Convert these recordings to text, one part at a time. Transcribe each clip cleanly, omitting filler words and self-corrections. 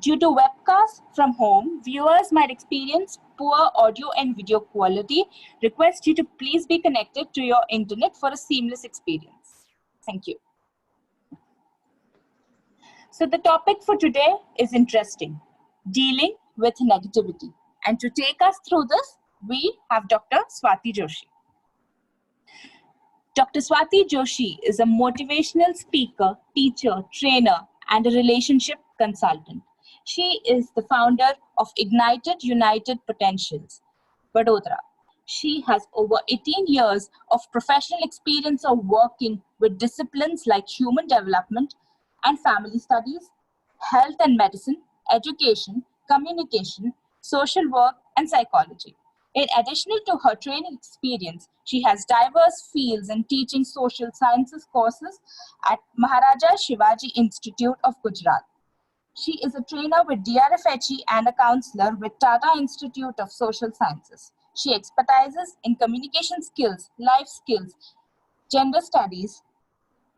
Due to webcast from home, viewers might experience poor audio and video quality. Request you to please be connected to your internet for a seamless experience. Thank you. So the topic for today is interesting, dealing with negativity. And to take us through this, we have Dr. Swati Joshi. Dr. Swati Joshi is a motivational speaker, teacher, trainer, and a relationship consultant. She is the founder of Ignited United Potentials, Vadodara. She has over 18 years of professional experience of working with disciplines like human development and family studies, health and medicine, education, communication, social work, and psychology. In addition to her training experience, she has diverse fields in teaching social sciences courses at Maharaja Shivaji Institute of Gujarat. She is a trainer with DRFHE and a counselor with Tata Institute of Social Sciences. She expertises in communication skills, life skills, gender studies,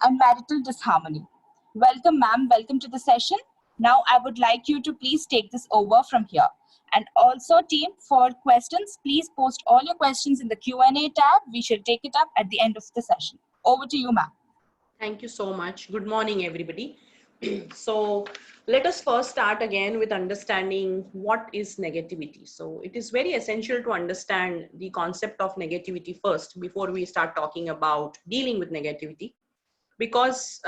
and marital disharmony. Welcome, ma'am. Welcome to the session. Now, I would like you to please take this over from here. And also, team, for questions, please post all your questions in the Q&A tab. We shall take it up at the end of the session. Over to you, ma'am. Thank you so much. Good morning, everybody. So let us first start again with understanding what is negativity. So it is very essential to understand the concept of negativity first before we start talking about dealing with negativity. Because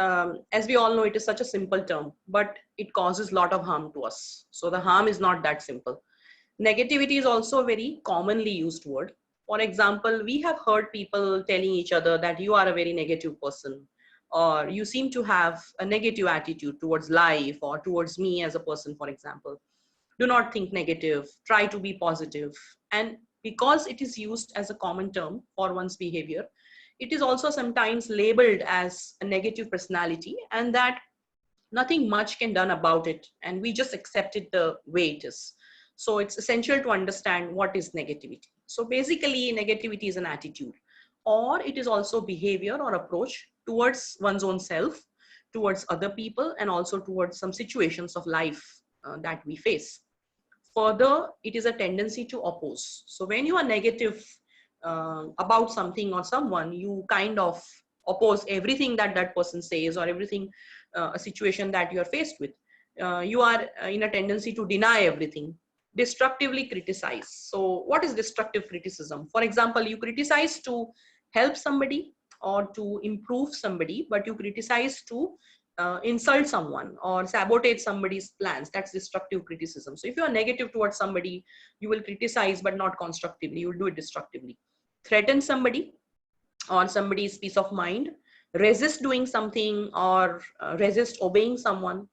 as we all know, it is such a simple term, but it causes a lot of harm to us. So the harm is not that simple. Negativity is also a very commonly used word. For example, we have heard people telling each other that you are a very negative person, or you seem to have a negative attitude towards life or towards me as a person, for example. Do not think negative, try to be positive. And because it is used as a common term for one's behavior, it is also sometimes labeled as a negative personality, and that nothing much can done about it, and we just accept it the way it is. So it's essential to understand what is negativity. So basically, negativity is an attitude, or it is also behavior or approach towards one's own self, towards other people, and also towards some situations of life that we face. Further, it is a tendency to oppose. So when you are negative about something or someone, you kind of oppose everything that that person says, or everything, a situation that you are faced with. You are in a tendency to deny everything, destructively criticize. So what is destructive criticism? For example, you criticize to help somebody or to improve somebody, but you criticize to insult someone or sabotage somebody's plans. That's destructive criticism. So if you are negative towards somebody, you will criticize, but not constructively. You will do it destructively. Threaten somebody or somebody's peace of mind, resist doing something, or resist obeying someone,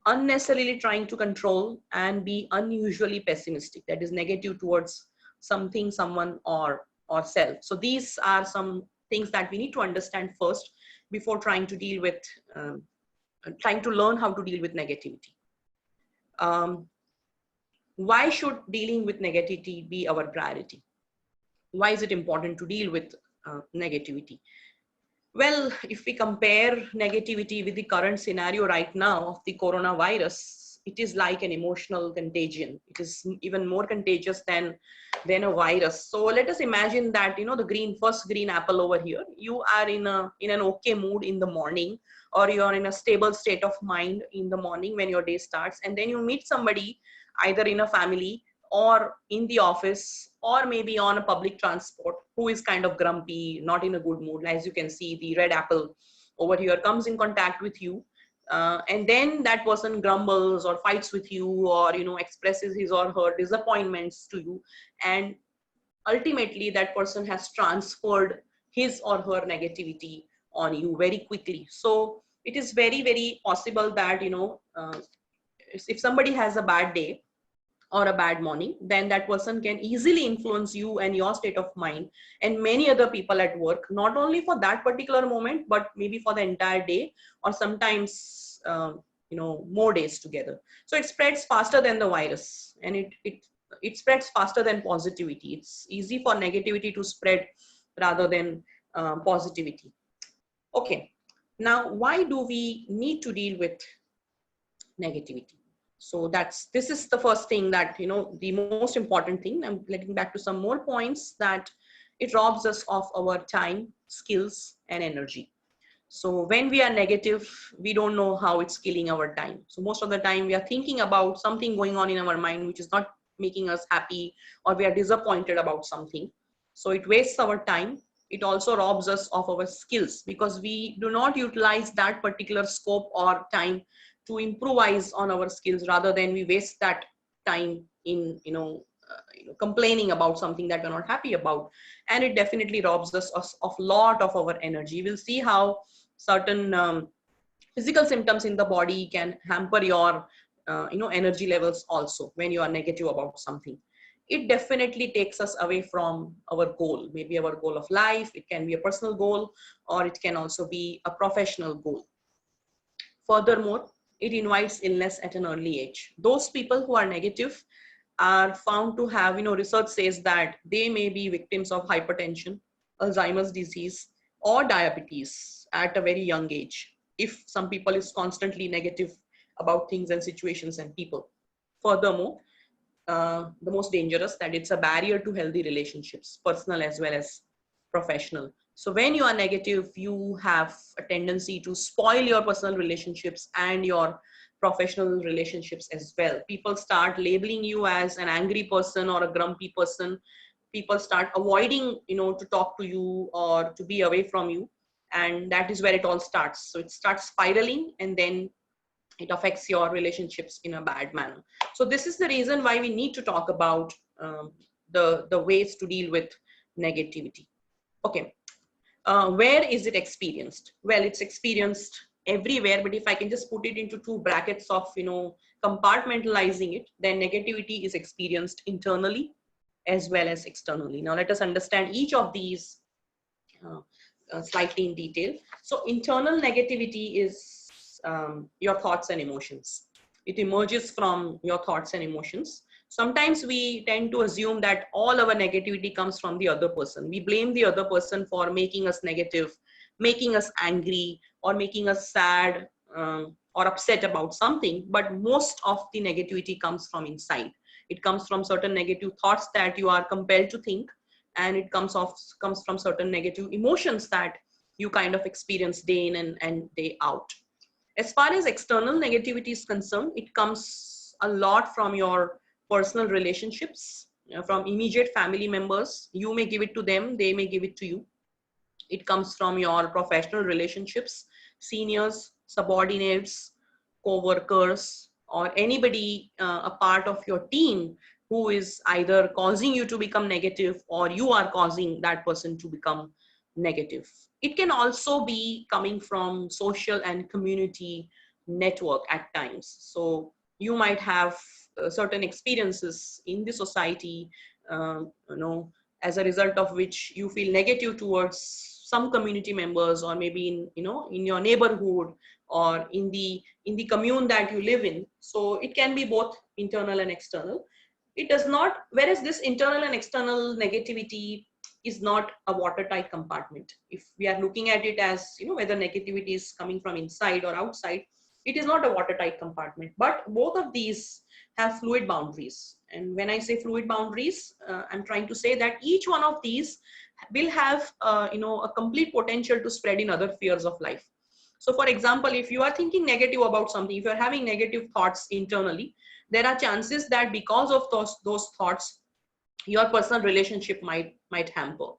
unnecessarily trying to control, and be unusually pessimistic. That is negative towards something, someone, or self. So these are some things that we need to understand first before trying to deal with, trying to learn how to deal with negativity. Why should dealing with negativity be our priority? Why is it important to deal with negativity? Well, if we compare negativity with the current scenario right now of the coronavirus, it is like an emotional contagion. It is even more contagious than a virus. So let us imagine that, you know, the first green apple over here, you are in an okay mood in the morning, or you are in a stable state of mind in the morning when your day starts, and then you meet somebody either in a family or in the office, or maybe on a public transport, who is kind of grumpy, not in a good mood. As you can see, the red apple over here comes in contact with you, and then that person grumbles or fights with you, or, you know, expresses his or her disappointments to you, and ultimately that person has transferred his or her negativity on you very quickly. So it is very, very possible that, you know, if somebody has a bad day or a bad morning, then that person can easily influence you and your state of mind and many other people at work, not only for that particular moment, but maybe for the entire day, or sometimes you know, more days together. So it spreads faster than the virus, and it spreads faster than positivity. It's easy for negativity to spread rather than positivity. Okay, now why do we need to deal with negativity? So this is the first thing that, the most important thing. I'm getting back to some more points, that it robs us of our time, skills, and energy. So when we are negative, we don't know how it's killing our time. So most of the time we are thinking about something going on in our mind which is not making us happy, or we are disappointed about something. So it wastes our time. It also robs us of our skills, because we do not utilize that particular scope or time to improvise on our skills, rather than we waste that time in complaining about something that we're not happy about. And it definitely robs us of lot of our energy. We'll see how certain physical symptoms in the body can hamper your energy levels also when you are negative about something. It definitely takes us away from our goal, maybe our goal of life. It can be a personal goal, or it can also be a professional goal. Furthermore, it invites illness at an early age. Those people who are negative are found to have, research says that they may be victims of hypertension, Alzheimer's disease, or diabetes at a very young age, if some people is constantly negative about things and situations and people. Furthermore, the most dangerous, that it's a barrier to healthy relationships, personal as well as professional. So when you are negative, you have a tendency to spoil your personal relationships and your professional relationships as well. People start labeling you as an angry person or a grumpy person. People start avoiding, to talk to you or to be away from you. And that is where it all starts. So it starts spiraling, and then it affects your relationships in a bad manner. So this is the reason why we need to talk about the ways to deal with negativity. Okay, where is it experienced? Well, it's experienced everywhere, but if I can just put it into two brackets of, compartmentalizing it, then negativity is experienced internally as well as externally. Now let us understand each of these uh, slightly in detail. So internal negativity is your thoughts and emotions. It emerges from your thoughts and emotions. Sometimes we tend to assume that all our negativity comes from the other person. We blame the other person for making us negative, making us angry, or making us sad, or upset about something. But most of the negativity comes from inside. It comes from certain negative thoughts that you are compelled to think, and it comes from certain negative emotions that you kind of experience day in and day out. As far as external negativity is concerned, it comes a lot from your personal relationships, from immediate family members. You may give it to them, they may give it to you. It comes from your professional relationships, seniors, subordinates, co-workers, or anybody a part of your team who is either causing you to become negative, or you are causing that person to become negative. It can also be coming from social and community network at times. So you might have certain experiences in the society, you know, as a result of which you feel negative towards some community members, or maybe in your neighborhood, or in the commune that you live in. So it can be both internal and external. It does not, whereas this internal and external negativity is not a watertight compartment. If we are looking at it as, whether negativity is coming from inside or outside, it is not a watertight compartment. But both of these have fluid boundaries. And when I say fluid boundaries, I'm trying to say that each one of these will have a complete potential to spread in other spheres of life. So for example, if you are thinking negative about something, if you're having negative thoughts internally, there are chances that because of those thoughts, your personal relationship might hamper.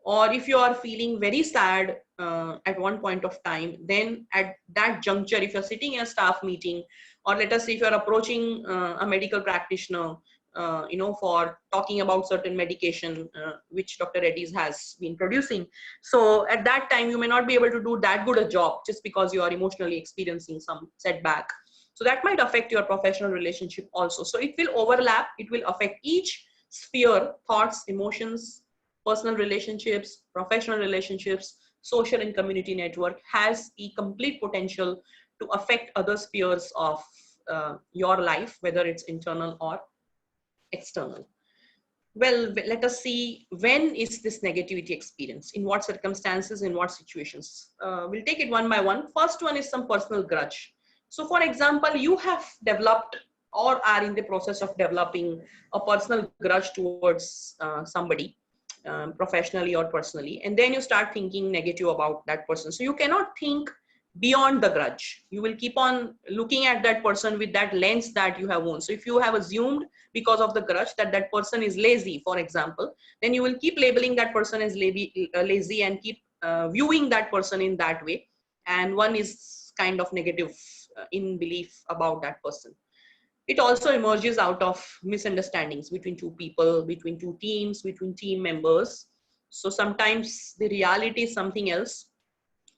Or if you are feeling very sad at one point of time, then at that juncture, if you're sitting in a staff meeting, or let us say if you're approaching a medical practitioner, for talking about certain medication which Dr. Reddy's has been producing. So at that time, you may not be able to do that good a job just because you are emotionally experiencing some setback. So that might affect your professional relationship also. So it will overlap. It will affect each sphere: thoughts, emotions, personal relationships, professional relationships, social and community network has a complete potential to affect other spheres of your life, whether it's internal or external. Well, let us see, when is this negativity experienced? In what circumstances, in what situations? We'll take it one by one. First one is some personal grudge. So for example, you have developed or are in the process of developing a personal grudge towards somebody, professionally or personally, and then you start thinking negative about that person. So you cannot think beyond the grudge. You will keep on looking at that person with that lens that you have owned. So if you have assumed because of the grudge that that person is lazy, for example, then you will keep labeling that person as lazy and keep viewing that person in that way. And one is kind of negative in belief about that person. It also emerges out of misunderstandings between two people, between two teams, between team members. So sometimes the reality is something else,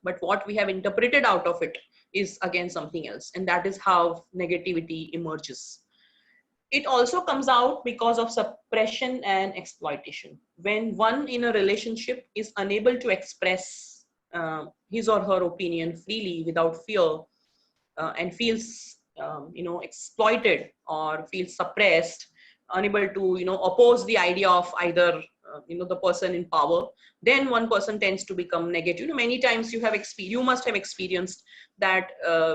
but what we have interpreted out of it is again something else. And that is how negativity emerges. It also comes out because of suppression and exploitation. When one in a relationship is unable to express his or her opinion freely without fear, and feels exploited or feels suppressed, unable to oppose the idea of either the person in power, then one person tends to become negative. Many times you must have experienced that,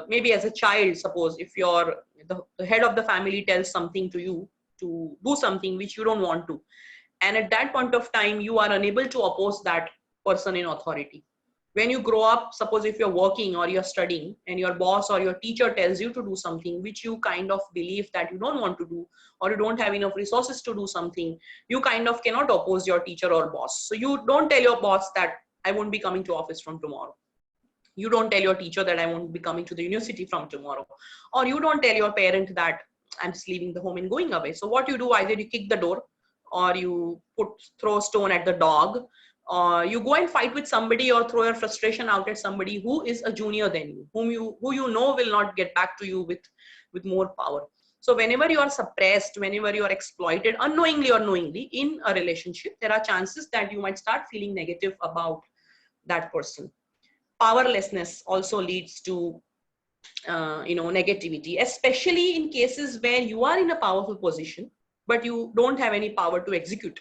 maybe as a child, suppose if the head of the family tells something to you to do something which you don't want to, and at that point of time you are unable to oppose that person in authority. When you grow up, suppose if you're working or you're studying and your boss or your teacher tells you to do something which you kind of believe that you don't want to do, or you don't have enough resources to do something, you kind of cannot oppose your teacher or boss. So you don't tell your boss that I won't be coming to office from tomorrow. You don't tell your teacher that I won't be coming to the university from tomorrow. Or you don't tell your parent that I'm just leaving the home and going away. So what you do, either you kick the door, or you throw a stone at the dog, or you go and fight with somebody, or throw your frustration out at somebody who is a junior than you, who you know will not get back to you with more power. So whenever you are suppressed, whenever you are exploited, unknowingly or knowingly in a relationship, there are chances that you might start feeling negative about that person. Powerlessness also leads to negativity, especially in cases where you are in a powerful position but you don't have any power to execute,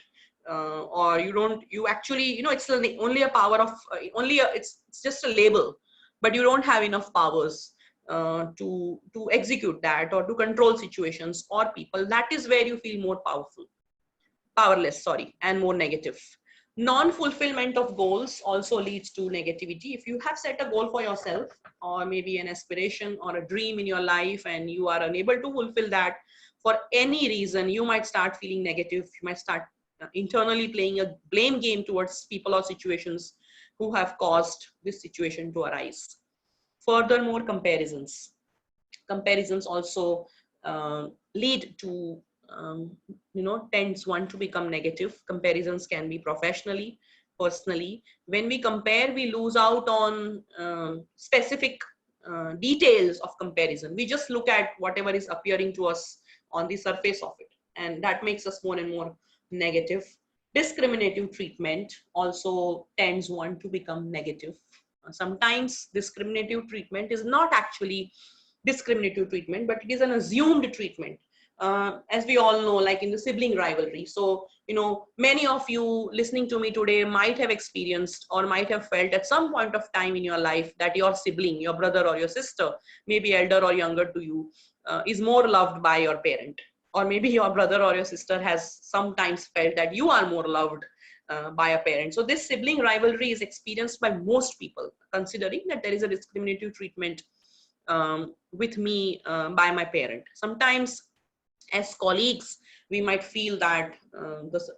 or you actually, it's only a power of it's just a label, but you don't have enough powers to execute that or to control situations or people. That is where you feel more powerless, sorry, and more negative. Non-fulfillment of goals also leads to negativity. If you have set a goal for yourself, or maybe an aspiration or a dream in your life, and you are unable to fulfill that for any reason, you might start feeling negative. You might start internally playing a blame game towards people or situations who have caused this situation to arise. Furthermore, comparisons also lead to tends one to become negative. Comparisons can be professionally, personally. When we compare, we lose out on specific details of comparison. We just look at whatever is appearing to us on the surface of it, and that makes us more and more negative. Discriminative treatment also tends one to become negative. Sometimes discriminative treatment is not actually discriminative treatment, but it is an assumed treatment. As we all know, like in the sibling rivalry. So, many of you listening to me today might have experienced or might have felt at some point of time in your life that your sibling, your brother or your sister, maybe elder or younger to you, is more loved by your parent. Or maybe your brother or your sister has sometimes felt that you are more loved by a parent. So this sibling rivalry is experienced by most people, considering that there is a discriminative treatment with me by my parent. Sometimes as colleagues, we might feel that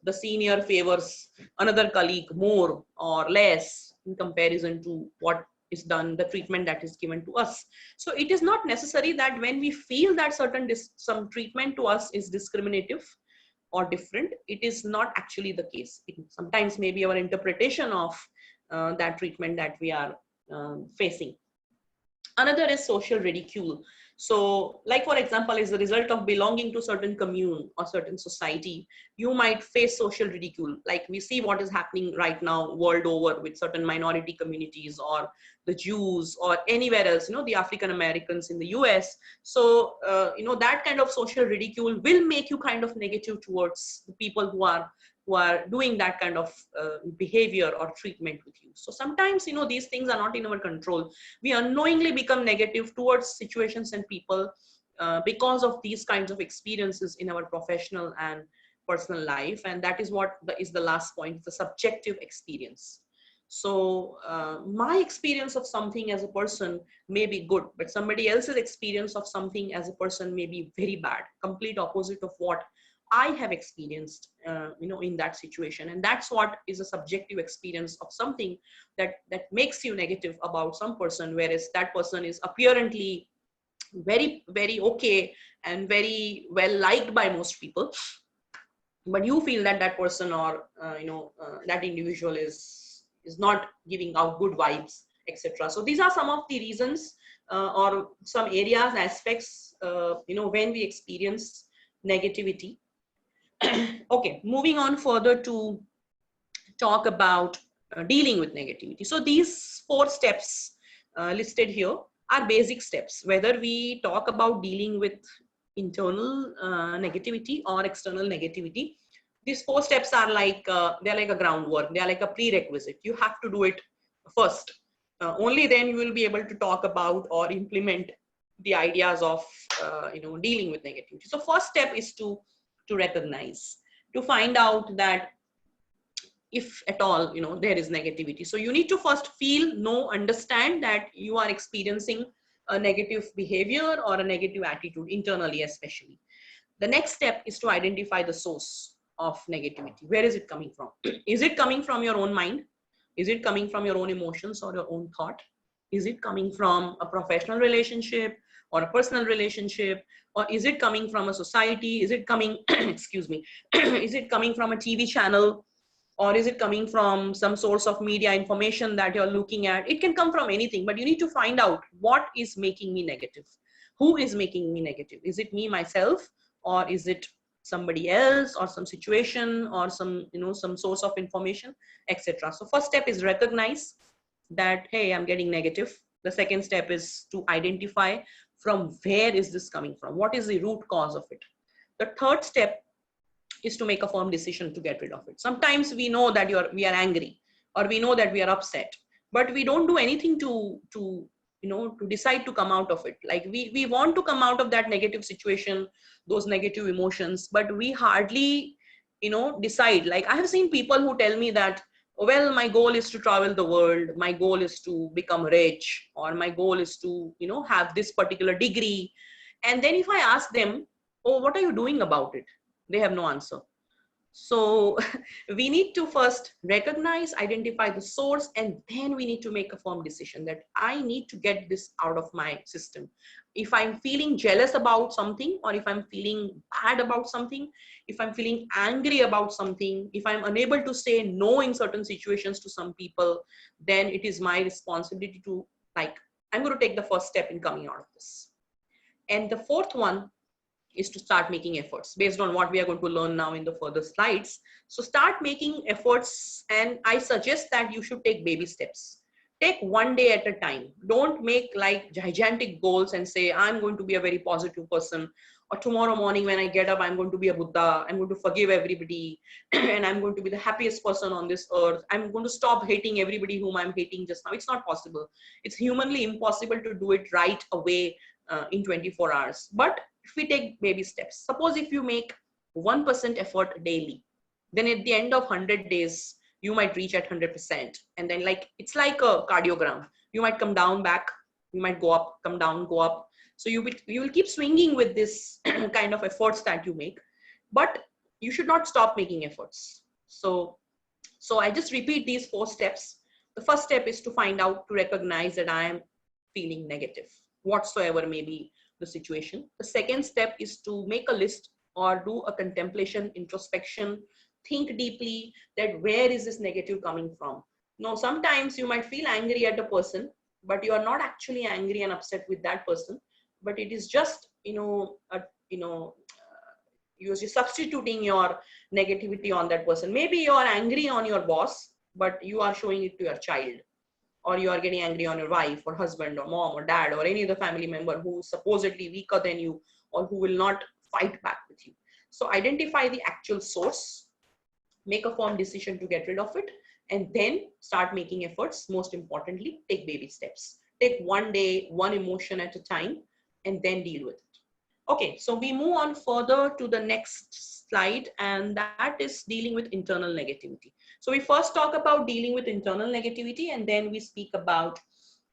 the senior favors another colleague more or less in comparison to what is done, the treatment that is given to us. So it is not necessary that when we feel that some treatment to us is discriminative or different, it is not actually the case. It sometimes maybe our interpretation of that treatment that we are facing. Another is social ridicule. So, like for example, as a result of belonging to certain commune or certain society, you might face social ridicule. Like we see what is happening right now world over with certain minority communities, or the Jews, or anywhere else, the African Americans in the US. So, that kind of social ridicule will make you kind of negative towards the people who are doing that kind of behavior or treatment with you. So sometimes, these things are not in our control. We unknowingly become negative towards situations and people because of these kinds of experiences in our professional and personal life. And that is what is the last point, the subjective experience. So my experience of something as a person may be good, but somebody else's experience of something as a person may be very bad, complete opposite of what I have experienced, in that situation. And that's what is a subjective experience of something that makes you negative about some person, whereas that person is apparently very, very okay and very well liked by most people, but you feel that that person or that individual is not giving out good vibes, etc. So these are some of the reasons, or some areas, aspects, when we experience negativity. Okay, moving on further to talk about dealing with negativity. So these 4 steps listed here are basic steps, whether we talk about dealing with internal negativity or external negativity. These 4 steps are like, they're like a groundwork, they're like a prerequisite. You have to do it first. Only then you will be able to talk about or implement the ideas of dealing with negativity. So first step is to recognize, to find out that if at all there is negativity. So you need to first feel, know, understand that you are experiencing a negative behavior or a negative attitude internally, especially. The next step is to identify the source of negativity. Where is it coming from? Is it coming from your own mind? Is it coming from your own emotions or your own thought? Is it coming from a professional relationship or a personal relationship? Or is it coming from a society? Is it coming, excuse me, is it coming from a TV channel? Or is it coming from some source of media information that you're looking at? It can come from anything, but you need to find out what is making me negative. Who is making me negative? Is it me, myself? Or is it somebody else, or some situation, or some some source of information, etc. So first step is recognize that, hey, I'm getting negative. The second step is to identify from where is this coming from, what is the root cause of it. The third step is to make a firm decision to get rid of it. Sometimes we know that we are angry, or we know that we are upset, but we don't do anything to decide to come out of it. Like we want to come out of that negative situation, those negative emotions, but we hardly decide. Like I have seen people who tell me that, well, my goal is to travel the world, my goal is to become rich, or my goal is to have this particular degree. And then if I ask them, oh, what are you doing about it? They have no answer. So we need to first recognize, identify the source, and then we need to make a firm decision that I need to get this out of my system. If I'm feeling jealous about something, or if I'm feeling bad about something, if I'm feeling angry about something, if I'm unable to say no in certain situations to some people, then it is my responsibility to, like, I'm going to take the first step in coming out of this. And the fourth one is to start making efforts based on what we are going to learn now in the further slides. So start making efforts, and I suggest that you should take baby steps. Take one day at a time. Don't make like gigantic goals and say, I'm going to be a very positive person, or tomorrow morning when I get up, I'm going to be a Buddha, I'm going to forgive everybody, and I'm going to be the happiest person on this earth. I'm going to stop hating everybody whom I'm hating just now. It's not possible. It's humanly impossible to do it right away in 24 hours. But if we take baby steps, suppose if you make 1% effort daily, then at the end of 100 days, you might reach at 100%. And then it's like a cardiogram. You might come down, back, you might go up, come down, go up. So you will keep swinging with this kind of efforts that you make, but you should not stop making efforts. So I just repeat these 4 steps. The first step is to find out, to recognize that I am feeling negative, whatsoever may be the situation. The second step is to make a list or do a contemplation, introspection, think deeply that where is this negative coming from. Now, sometimes you might feel angry at a person, but you are not actually angry and upset with that person, but it is just, you're substituting your negativity on that person. Maybe you are angry on your boss, but you are showing it to your child, or you are getting angry on your wife or husband or mom or dad or any other family member who is supposedly weaker than you, or who will not fight back with you. So identify the actual source, make a firm decision to get rid of it, and then start making efforts. Most importantly, take baby steps. Take one day, one emotion at a time, and then deal with it. Okay, so we move on further to the next slide, and that is dealing with internal negativity. So we first talk about dealing with internal negativity, and then we speak about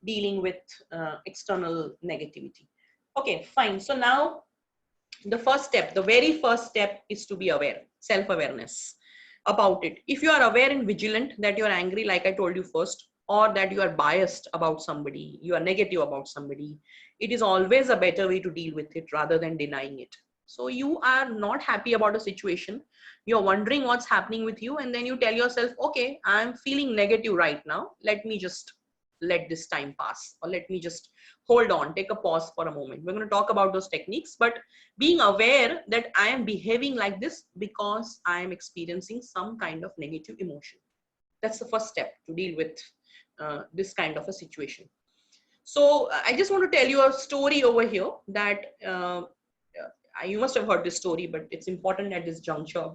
dealing with external negativity. Okay, fine. So now the first step, the very first step is to be aware, self-awareness about it. If you are aware and vigilant that you are angry, like I told you first, or that you are biased about somebody, you are negative about somebody, it is always a better way to deal with it rather than denying it. So you are not happy about a situation, you're wondering what's happening with you, and then you tell yourself, okay, I'm feeling negative right now, let me just let this time pass, or let me just hold on, take a pause for a moment. We're going to talk about those techniques, but being aware that I am behaving like this because I am experiencing some kind of negative emotion. That's the first step to deal with this kind of a situation. So I just want to tell you a story over here that you must have heard this story, but it's important at this juncture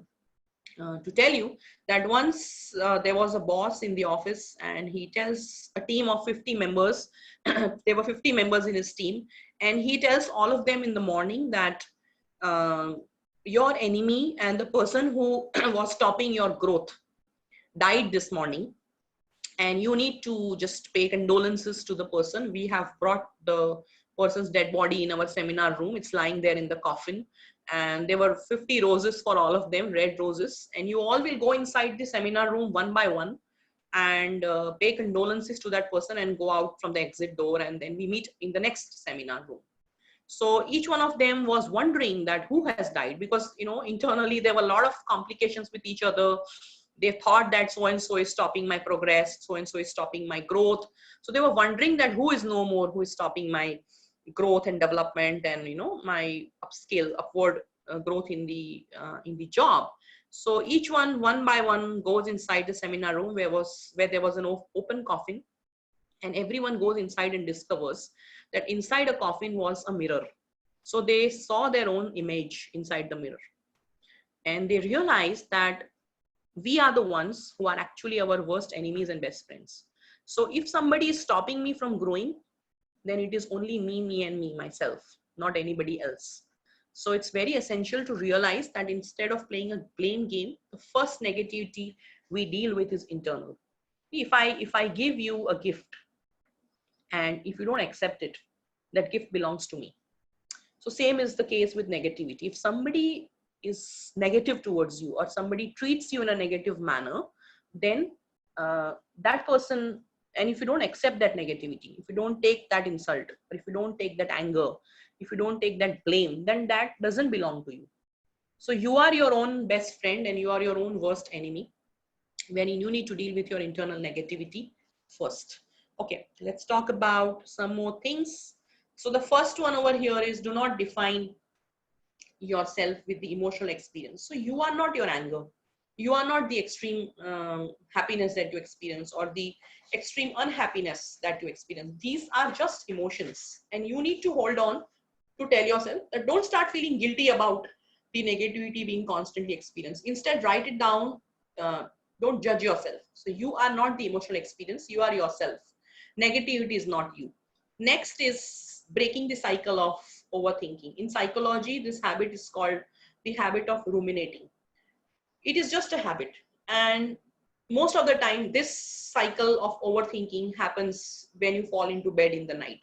to tell you that once there was a boss in the office, and he tells a team of 50 members, there were 50 members in his team, and he tells all of them in the morning that uh, your enemy and the person who was stopping your growth died this morning, and you need to just pay condolences to the person. We have brought the person's dead body in our seminar room. It's lying there in the coffin, and there were 50 roses for all of them, red roses, and you all will go inside the seminar room one by one and pay condolences to that person and go out from the exit door, and then we meet in the next seminar room. So each one of them was wondering that who has died, because internally there were a lot of complications with each other. They thought that so and so is stopping my progress, so and so is stopping my growth. So they were wondering that who is no more, who is stopping my growth and development, and my upscale upward growth in the job. So each one by one goes inside the seminar room where there was an open coffin, and everyone goes inside and discovers that inside a coffin was a mirror. So they saw their own image inside the mirror, and they realized that we are the ones who are actually our worst enemies and best friends. So if somebody is stopping me from growing, then it is only me and me, myself, not anybody else. So it's very essential to realize that instead of playing a blame game, the first negativity we deal with is internal. If I give you a gift, and if you don't accept it, that gift belongs to me. So same is the case with negativity. If somebody is negative towards you, or somebody treats you in a negative manner, then that person, and if you don't accept that negativity, if you don't take that insult, or if you don't take that anger, if you don't take that blame, then that doesn't belong to you. So you are your own best friend, and you are your own worst enemy, wherein you need to deal with your internal negativity first. Okay, let's talk about some more things. So the first one over here is, do not define yourself with the emotional experience. So you are not your anger. You are not the extreme happiness that you experience, or the extreme unhappiness that you experience. These are just emotions, and you need to hold on to tell yourself that don't start feeling guilty about the negativity being constantly experienced. Instead, write it down. Uh, don't judge yourself. So you are not the emotional experience. You are yourself. Negativity is not you. Next is breaking the cycle of overthinking. In psychology, this habit is called the habit of ruminating. It is just a habit, and most of the time this cycle of overthinking happens when you fall into bed in the night.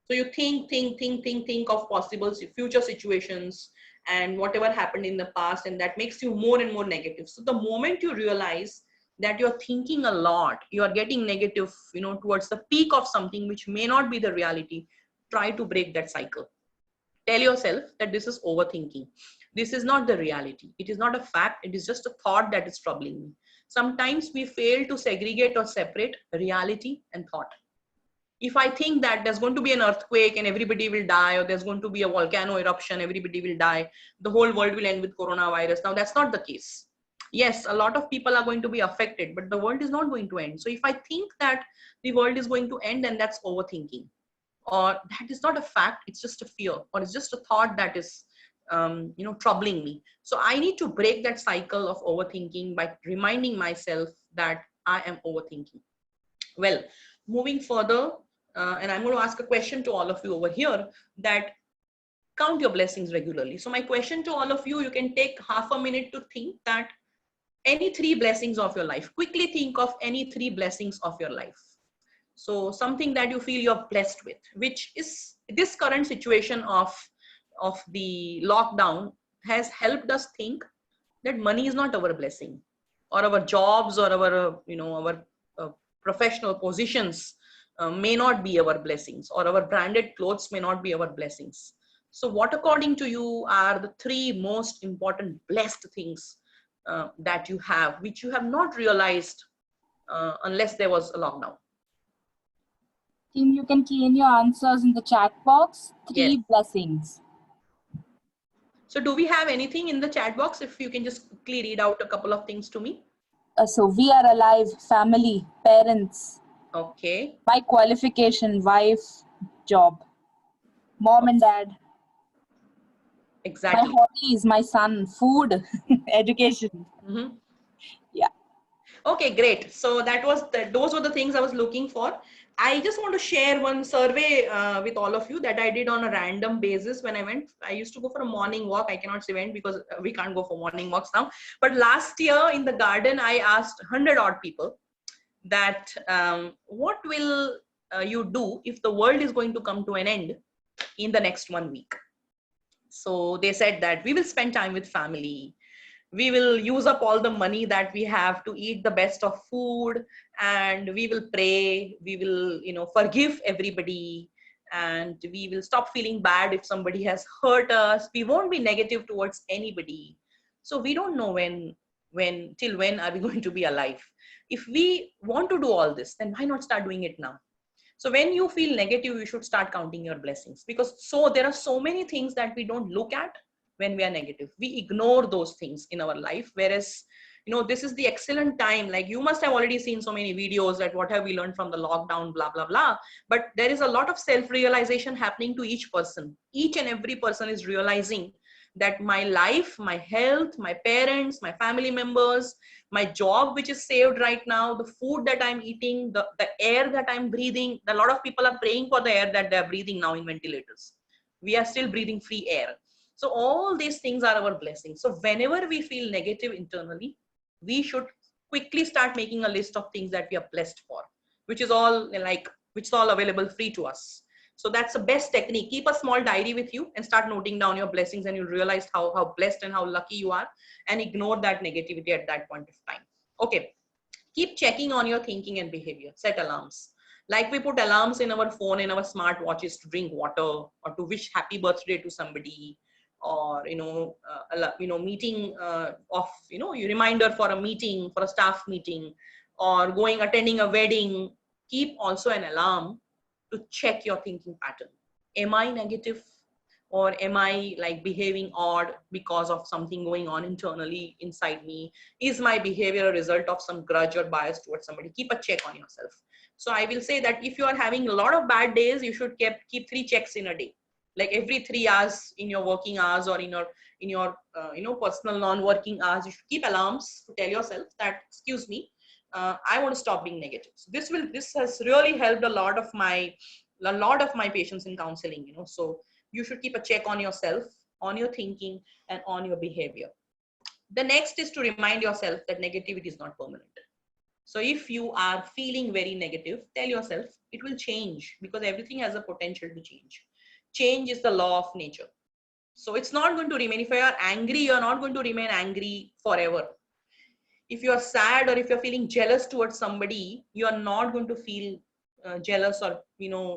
So you think of possible future situations and whatever happened in the past, and that makes you more and more negative. So the moment you realize that you're thinking a lot, you are getting negative, towards the peak of something which may not be the reality, try to break that cycle. Tell yourself that this is overthinking. This is not the reality. It is not a fact. It is just a thought that is troubling me. Sometimes we fail to segregate or separate reality and thought. If I think that there's going to be an earthquake and everybody will die, or there's going to be a volcano eruption, everybody will die, the whole world will end with coronavirus. Now, that's not the case. Yes, a lot of people are going to be affected, but the world is not going to end. So if I think that the world is going to end, then that's overthinking, or that is not a fact, it's just a fear, or it's just a thought that is troubling me. So I need to break that cycle of overthinking by reminding myself that I am overthinking. Well, moving further, and I'm going to ask a question to all of you over here, that count your blessings regularly. So my question to all of you, you can take half a minute to think that any 3 blessings of your life. Quickly think of any 3 blessings of your life. So something that you feel you're blessed with, which is this current situation of the lockdown has helped us think that money is not our blessing, or our jobs, or our our professional positions may not be our blessings, or our branded clothes may not be our blessings. So what according to you are the 3 most important blessed things that you have, which you have not realized unless there was a lockdown? Team, you can key in your answers in the chat box. Yes. 3 blessings. So do we have anything in the chat box? If you can just quickly read out a couple of things to me. So we are alive, family, parents, Okay. my qualification, wife, job, mom and dad, my Exactly. hobbies, my son, food, education. Mhm. Yeah. Okay, great. So those were the things I was looking for. I just want to share one survey with all of you that I did on a random basis when I went. I used to go for a morning walk. I cannot say when because we can't go for morning walks now. But last year in the garden, I asked 100 odd people that what will you do if the world is going to come to an end in the next 1 week? So they said that we will spend time with family, we will use up all the money that we have to eat the best of food, and we will pray, we will forgive everybody, and we will stop feeling bad if somebody has hurt us, we won't be negative towards anybody. So we don't know when till when are we going to be alive. If we want to do all this, then why not start doing it now? So when you feel negative, you should start counting your blessings, because there are so many things that we don't look at when we are negative. We ignore those things in our life. Whereas, this is the excellent time. Like, you must have already seen so many videos that what have we learned from the lockdown, blah, blah, blah. But there is a lot of self-realization happening to each person. Each and every person is realizing that my life, my health, my parents, my family members, my job, which is saved right now, the food that I'm eating, the air that I'm breathing. A lot of people are praying for the air that they're breathing now in ventilators. We are still breathing free air. So all these things are our blessings. So whenever we feel negative internally, we should quickly start making a list of things that we are blessed for, which is all available free to us. So that's the best technique. Keep a small diary with you and start noting down your blessings, and you'll realize how blessed and how lucky you are, and ignore that negativity at that point of time. Okay. Keep checking on your thinking and behavior. Set alarms. Like we put alarms in our phone, in our smart watches, to drink water or to wish happy birthday to somebody, or meeting of you reminder for a meeting, for a staff meeting, or attending a wedding. Keep also an alarm to check your thinking pattern. Am I negative, or am I like behaving odd because of something going on internally inside me? Is my behavior a result of some grudge or bias towards somebody? Keep a check on yourself. So I will say that if you are having a lot of bad days, you should keep 3 checks in a day. Like every 3 hours in your working hours, or in your personal non-working hours, you should keep alarms to tell yourself that, excuse me, I want to stop being negative. So this has really helped a lot of my patients in counseling. So you should keep a check on yourself, on your thinking, and on your behavior. The next is to remind yourself that negativity is not permanent. So if you are feeling very negative, tell yourself it will change, because everything has a potential to change. Change is the law of nature. So it's not going to remain. If you are angry, you're not going to remain angry forever. If you're sad, or if you're feeling jealous towards somebody, you're not going to feel jealous or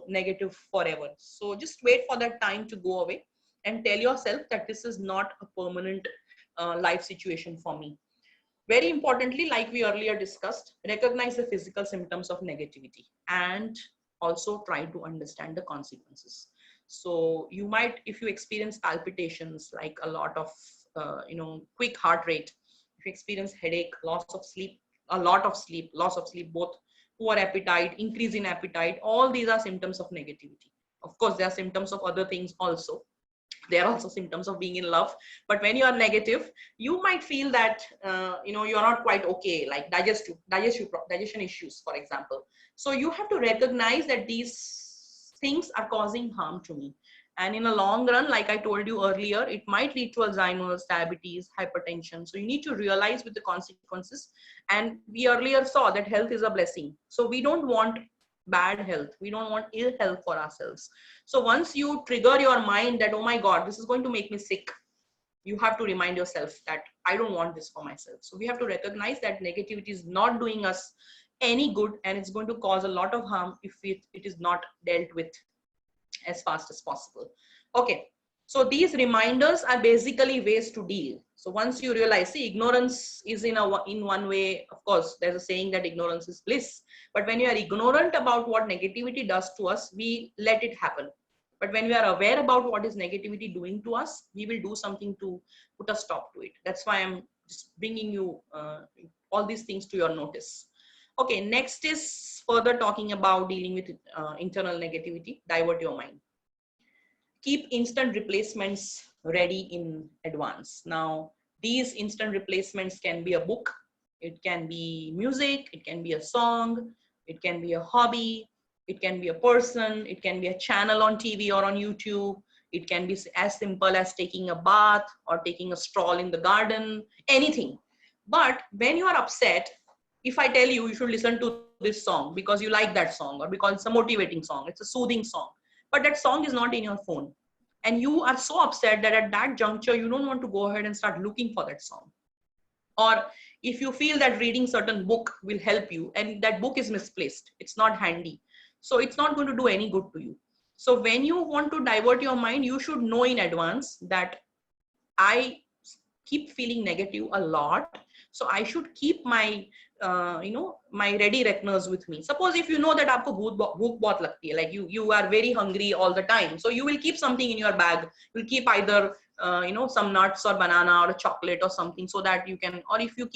negative forever. So just wait for that time to go away, and tell yourself that this is not a permanent life situation for me. Very importantly, like we earlier discussed, recognize the physical symptoms of negativity, and also try to understand the consequences. So you might, if you experience palpitations, like a lot of quick heart rate, if you experience headache, loss of sleep, loss of sleep, both poor appetite, increase in appetite, all these are symptoms of negativity. Of course, there are symptoms of other things also. There are also symptoms of being in love. But when you are negative, you might feel that you're not quite okay, like digestion issues, for example. So you have to recognize that these things are causing harm to me, And in a long run, like I told you earlier, it might lead to Alzheimer's, diabetes, hypertension. So you need to realize with the consequences. And we earlier saw that health is a blessing. So we don't want bad health. We don't want ill health for ourselves. So once you trigger your mind that, oh my God, this is going to make me sick, you have to remind yourself that I don't want this for myself. So we have to recognize that negativity is not doing us any good, and it's going to cause a lot of harm if it is not dealt with as fast as possible. Okay, so these reminders are basically ways to deal. So once you realize, see, ignorance is in one way, of course, there's a saying that ignorance is bliss. But when you are ignorant about what negativity does to us, we let it happen. But when we are aware about what is negativity doing to us, we will do something to put a stop to it. That's why I'm just bringing you all these things to your notice. Okay, next is further talking about dealing with internal negativity. Divert your mind. Keep instant replacements ready in advance. Now, these instant replacements can be a book, it can be music, it can be a song, it can be a hobby, it can be a person, it can be a channel on TV or on YouTube. It can be as simple as taking a bath or taking a stroll in the garden, anything. But when you are upset, if I tell you, you should listen to this song because you like that song, or because it's a motivating song, it's a soothing song, but that song is not in your phone, and you are so upset that at that juncture, you don't want to go ahead and start looking for that song. Or if you feel that reading certain book will help you and that book is misplaced, it's not handy, so it's not going to do any good to you. So when you want to divert your mind, you should know in advance that I keep feeling negative a lot, so I should keep my my ready reckoners with me. Suppose if you know that aapko bhook bahut lagti hai, like you are very hungry all the time, so you will keep something in your bag. You'll keep either some nuts or banana or a chocolate or something, so that you can, or if you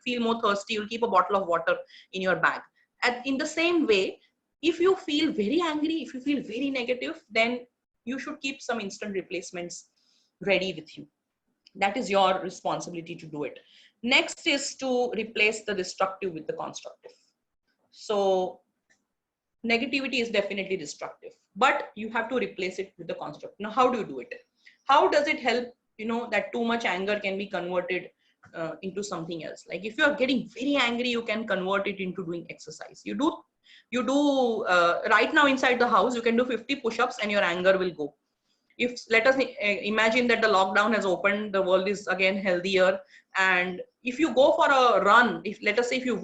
feel more thirsty, you'll keep a bottle of water in your bag. And in the same way, if you feel very angry, if you feel very negative, then you should keep some instant replacements ready with you. That is your responsibility to do it. Next is to replace the destructive with the constructive. So negativity is definitely destructive, but you have to replace it with the constructive. Now, how do you do it? How does it help, that too much anger can be converted into something else? Like if you are getting very angry, you can convert it into doing exercise. You do right now inside the house, you can do 50 push-ups and your anger will go. If let us imagine that the lockdown has opened, the world is again healthier, and if you go for a run, if let us say if you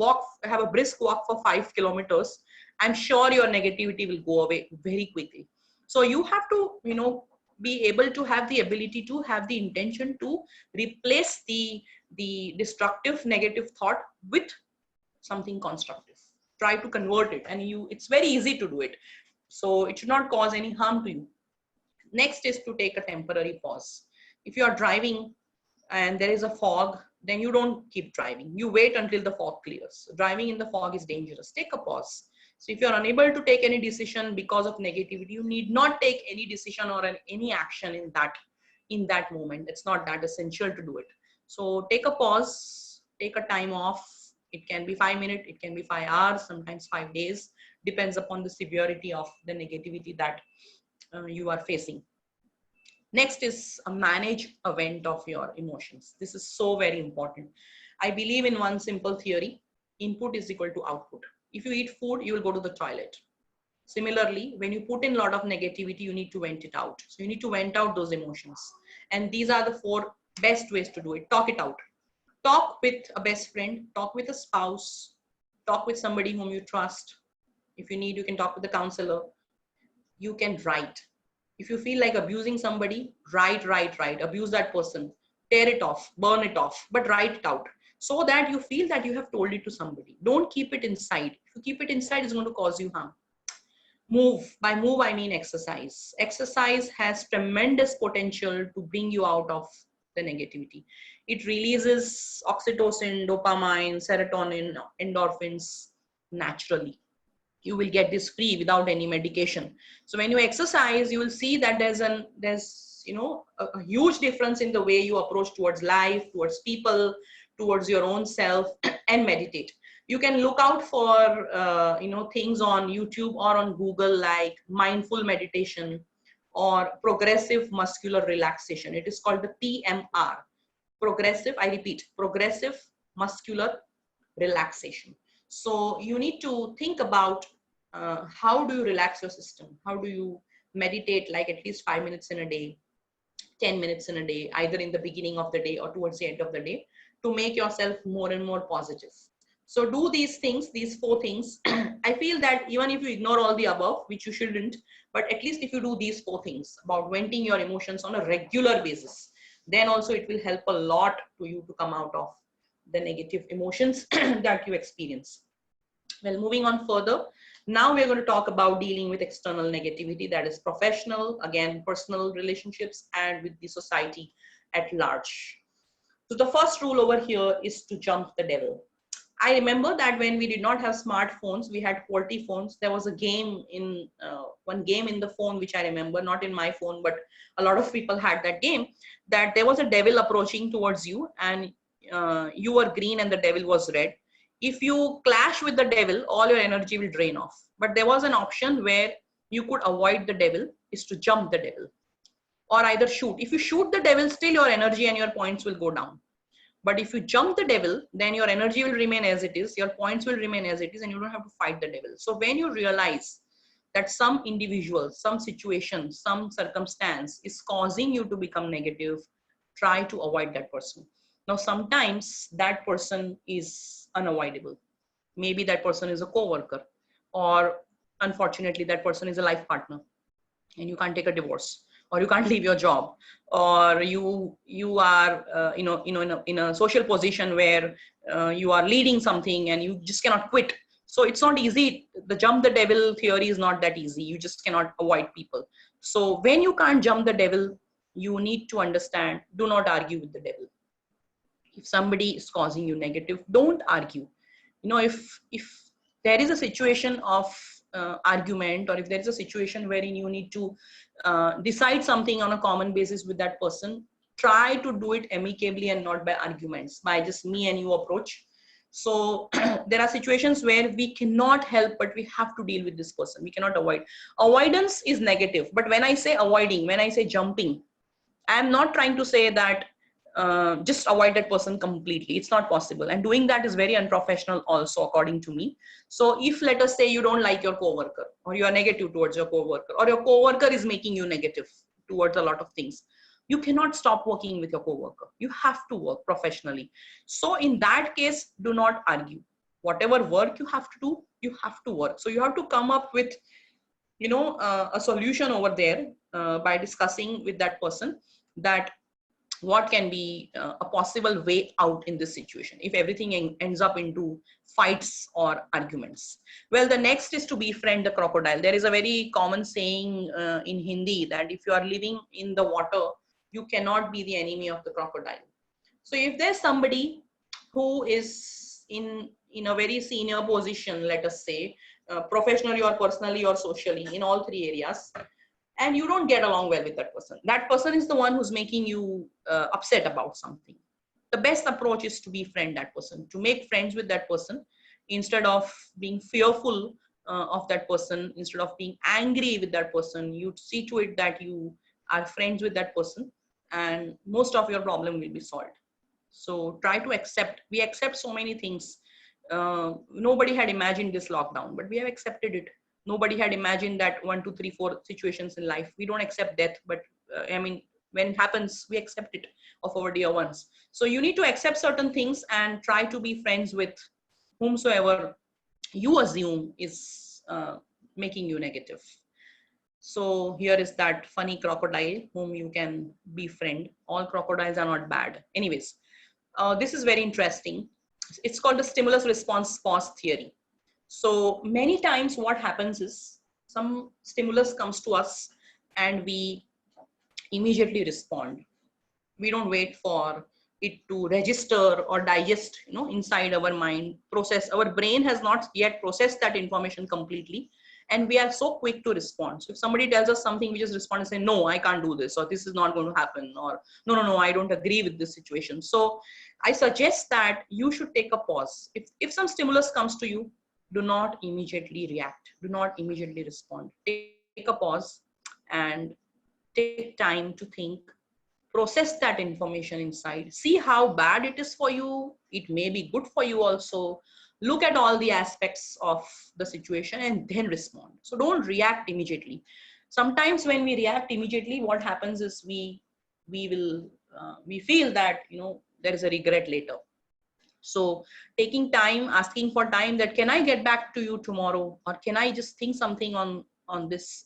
have a brisk walk for 5 kilometers, I'm sure your negativity will go away very quickly. So you have to be able to have the ability to have the intention to replace the destructive negative thought with something constructive. Try to convert it, and it's very easy to do it, so it should not cause any harm to you. Next is to take a temporary pause. If you are driving and there is a fog, then you don't keep driving. You wait until the fog clears. Driving in the fog is dangerous. Take a pause. So if you're unable to take any decision because of negativity, you need not take any decision or any action in that moment. It's not that essential to do it. So take a pause, take a time off. It can be 5 minutes, it can be 5 hours, sometimes 5 days, depends upon the severity of the negativity that you are facing. Next is a manage event of your emotions. This is so very important. I believe in one simple theory: input is equal to output. If you eat food, you will go to the toilet. Similarly, when you put in a lot of negativity, you need to vent it out. So you need to vent out those emotions. And these are the 4 best ways to do it. Talk it out. Talk with a best friend, talk with a spouse, talk with somebody whom you trust. If you need, you can talk with a counselor. You can write. If you feel like abusing somebody, write. Abuse that person. Tear it off, burn it off, but write it out so that you feel that you have told it to somebody. Don't keep it inside. If you keep it inside, it's going to cause you harm. Move. By move, I mean exercise. Exercise has tremendous potential to bring you out of the negativity. It releases oxytocin, dopamine, serotonin, endorphins naturally. You will get this free without any medication. So when you exercise, you will see that there's a huge difference in the way you approach towards life, towards people, towards your own self. And meditate. You can look out for things on YouTube or on Google like mindful meditation or progressive muscular relaxation. It is called the PMR. Progressive, I repeat, progressive muscular relaxation. So you need to think about how do you relax your system? How do you meditate, like at least 5 minutes in a day, 10 minutes in a day, either in the beginning of the day or towards the end of the day, to make yourself more and more positive. So do these things, these 4 things. I feel that even if you ignore all the above, which you shouldn't, but at least if you do these 4 things about venting your emotions on a regular basis, then also it will help a lot to you to come out of the negative emotions that you experience. Well, moving on further, now we're going to talk about dealing with external negativity, that is professional, again, personal relationships, and with the society at large. So the first rule over here is to jump the devil. I remember that when we did not have smartphones, we had QWERTY phones. There was a game in one game in the phone, which I remember, not in my phone, but a lot of people had that game, that there was a devil approaching towards you, and you were green and the devil was red. If you clash with the devil, all your energy will drain off. But there was an option where you could avoid the devil, is to jump the devil or either shoot. If you shoot the devil, still your energy and your points will go down. But if you jump the devil, then your energy will remain as it is, your points will remain as it is, and you don't have to fight the devil. So when you realize that some individual, some situation, some circumstance is causing you to become negative, try to avoid that person. Now, sometimes that person is unavoidable. Maybe that person is a co-worker, or unfortunately that person is a life partner and you can't take a divorce, or you can't leave your job, or you are in a social position where you are leading something and you just cannot quit. So it's not easy. The jump the devil theory is not that easy. You just cannot avoid people. So when you can't jump the devil, you need to understand, do not argue with the devil. If somebody is causing you negative, don't argue. If there is a situation of argument, or if there is a situation wherein you need to decide something on a common basis with that person, try to do it amicably and not by arguments, by just me and you approach. So there are situations where we cannot help, but we have to deal with this person. We cannot avoid. Avoidance is negative, but when I say avoiding, when I say jumping, I'm not trying to say that just avoid that person completely. It's not possible. And doing that is very unprofessional also, according to me. So if, let us say, you don't like your coworker, or you are negative towards your coworker, or your coworker is making you negative towards a lot of things, you cannot stop working with your coworker. You have to work professionally. So in that case, do not argue. Whatever work you have to do, you have to work. So you have to come up with, a solution over there by discussing with that person that what can be a possible way out in this situation if everything ends up into fights or arguments. Well, the next is to befriend the crocodile. There is a very common saying in Hindi that if you are living in the water, you cannot be the enemy of the crocodile. So if there's somebody who is in a very senior position, let us say, professionally or personally or socially, in all 3 areas, and you don't get along well with that person is the one who's making you upset about something. The best approach is to befriend that person, to make friends with that person, instead of being fearful of that person, instead of being angry with that person. You see to it that you are friends with that person, and most of your problem will be solved. So try to accept. We accept so many things. Nobody had imagined this lockdown, but we have accepted it. Nobody had imagined that 1, 2, 3, 4 situations in life. We don't accept death, but when it happens, we accept it, of our dear ones. So you need to accept certain things and try to be friends with whomsoever you assume is making you negative. So here is that funny crocodile whom you can befriend. All crocodiles are not bad. Anyways, this is very interesting. It's called the stimulus response pause theory. So many times what happens is some stimulus comes to us and we immediately respond. We don't wait for it to register or digest, inside our mind, process. Our brain has not yet processed that information completely, and we are so quick to respond. So if somebody tells us something, we just respond and say, no, I can't do this, or this is not going to happen, or no, I don't agree with this situation. So I suggest that you should take a pause. If some stimulus comes to you, do not immediately react. Do not immediately respond. Take a pause and take time to think, process that information inside, see how bad it is for you. It may be good for you also. Look at all the aspects of the situation and then respond. So don't react immediately. Sometimes when we react immediately, what happens is we feel that, you know, there is a regret later. So taking time, asking for time, that can I get back to you tomorrow, or can I just think something on this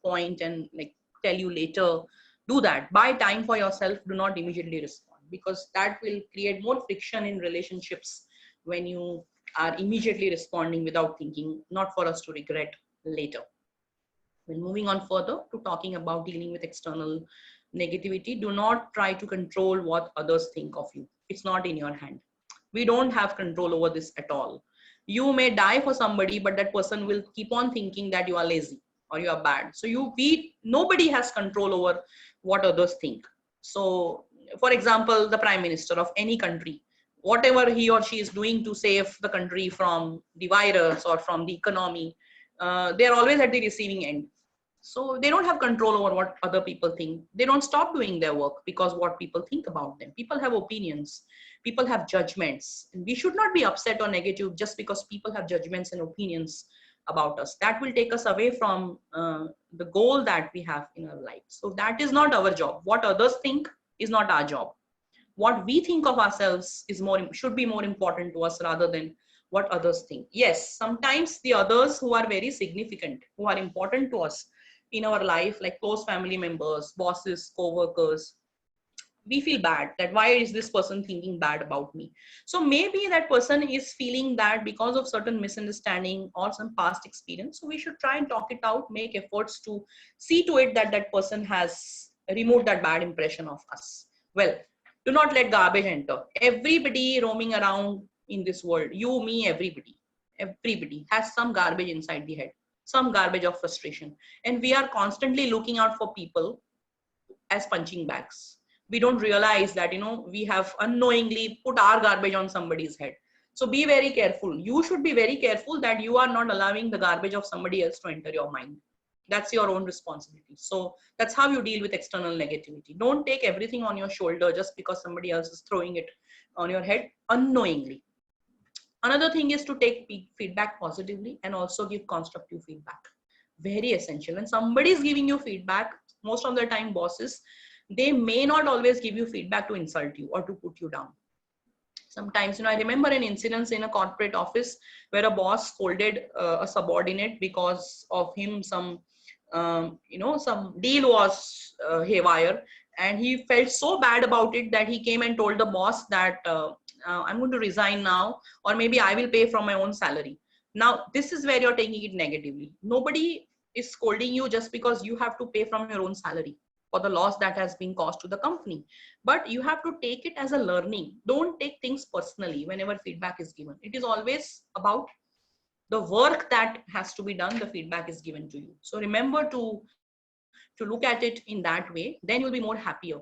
point and like tell you later. Do that. Buy time for yourself. Do not immediately respond, because that will create more friction in relationships when you are immediately responding without thinking, not for us to regret later. When moving on further to talking about dealing with external negativity, do not try to control what others think of you. It's not in your hand. We don't have control over this at all. You may die for somebody, but that person will keep on thinking that you are lazy or you are bad. So nobody has control over what others think. So for example, the prime minister of any country, whatever he or she is doing to save the country from the virus or from the economy, they are always at the receiving end. So they don't have control over what other people think. They don't stop doing their work because what people think about them. People have opinions, people have judgments, and we should not be upset or negative just because people have judgments and opinions about us. That will take us away from the goal that we have in our life. So that is not our job. What others think is not our job. What we think of ourselves should be more important to us rather than what others think. Yes, sometimes the others who are very significant, who are important to us in our life, like close family members, bosses, co-workers, we feel bad that why is this person thinking bad about me. So maybe that person is feeling that because of certain misunderstanding or some past experience. So we should try and talk it out, make efforts to see to it that that person has removed that bad impression of us. Well, do not let garbage enter. Everybody roaming around in this world, you, me, everybody has some garbage inside the head, some garbage of frustration. And we are constantly looking out for people as punching bags. We don't realize that, we have unknowingly put our garbage on somebody's head. So be very careful. You should be very careful that you are not allowing the garbage of somebody else to enter your mind. That's your own responsibility. So that's how you deal with external negativity. Don't take everything on your shoulder just because somebody else is throwing it on your head unknowingly. Another thing is to take feedback positively and also give constructive feedback. Very essential. When somebody is giving you feedback, most of the time bosses, they may not always give you feedback to insult you or to put you down. Sometimes, I remember an incident in a corporate office where a boss scolded a subordinate because of him. Some deal was haywire, and he felt so bad about it that he came and told the boss that I'm going to resign now, or maybe I will pay from my own salary. Now, this is where you're taking it negatively. Nobody is scolding you just because you have to pay from your own salary for the loss that has been caused to the company. But you have to take it as a learning. Don't take things personally whenever feedback is given. It is always about the work that has to be done. The feedback is given to you. So remember to look at it in that way, then you'll be more happier.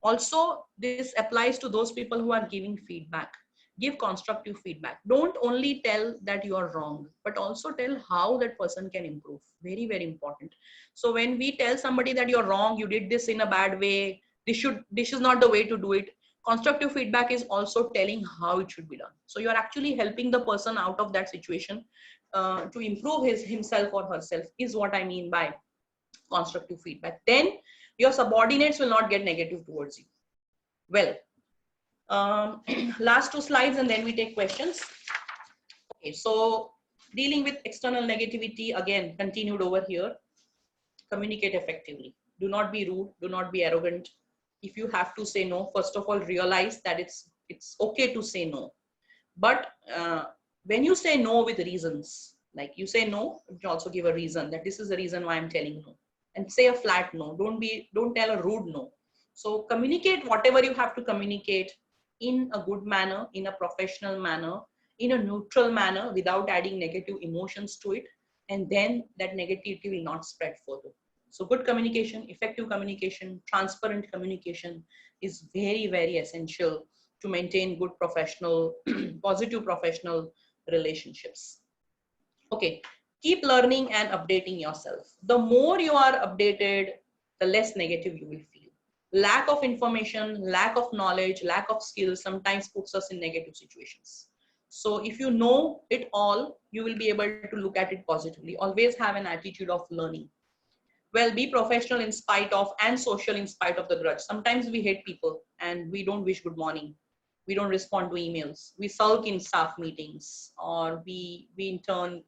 Also, this applies to those people who are giving feedback. Give constructive feedback. Don't only tell that you are wrong, but also tell how that person can improve. Very, very important. So when we tell somebody that you're wrong, you did this in a bad way, this is not the way to do it. Constructive feedback is also telling how it should be done. So you're actually helping the person out of that situation to improve himself or herself, is what I mean by constructive feedback. Then your subordinates will not get negative towards you. Well, last two slides and then we take questions. Okay, so dealing with external negativity, again, continued over here. Communicate effectively. Do not be rude. Do not be arrogant. If you have to say no, first of all, realize that it's okay to say no. But when you say no with reasons, like you say no, you also give a reason that this is the reason why I'm telling no. And say a flat no. Don't tell a rude no. So communicate whatever you have to communicate in a good manner, in a professional manner, in a neutral manner, without adding negative emotions to it. And then that negativity will not spread further. So good communication, effective communication, transparent communication is very, very essential to maintain good professional, positive professional relationships. Okay, keep learning and updating yourself. The more you are updated, the less negative you will feel. Lack of information, lack of knowledge, lack of skills sometimes puts us in negative situations. So if you know it all, you will be able to look at it positively. Always have an attitude of learning. Well, be professional in spite of and social in spite of the grudge. Sometimes we hate people and we don't wish good morning. We don't respond to emails. We sulk in staff meetings, or we in turn,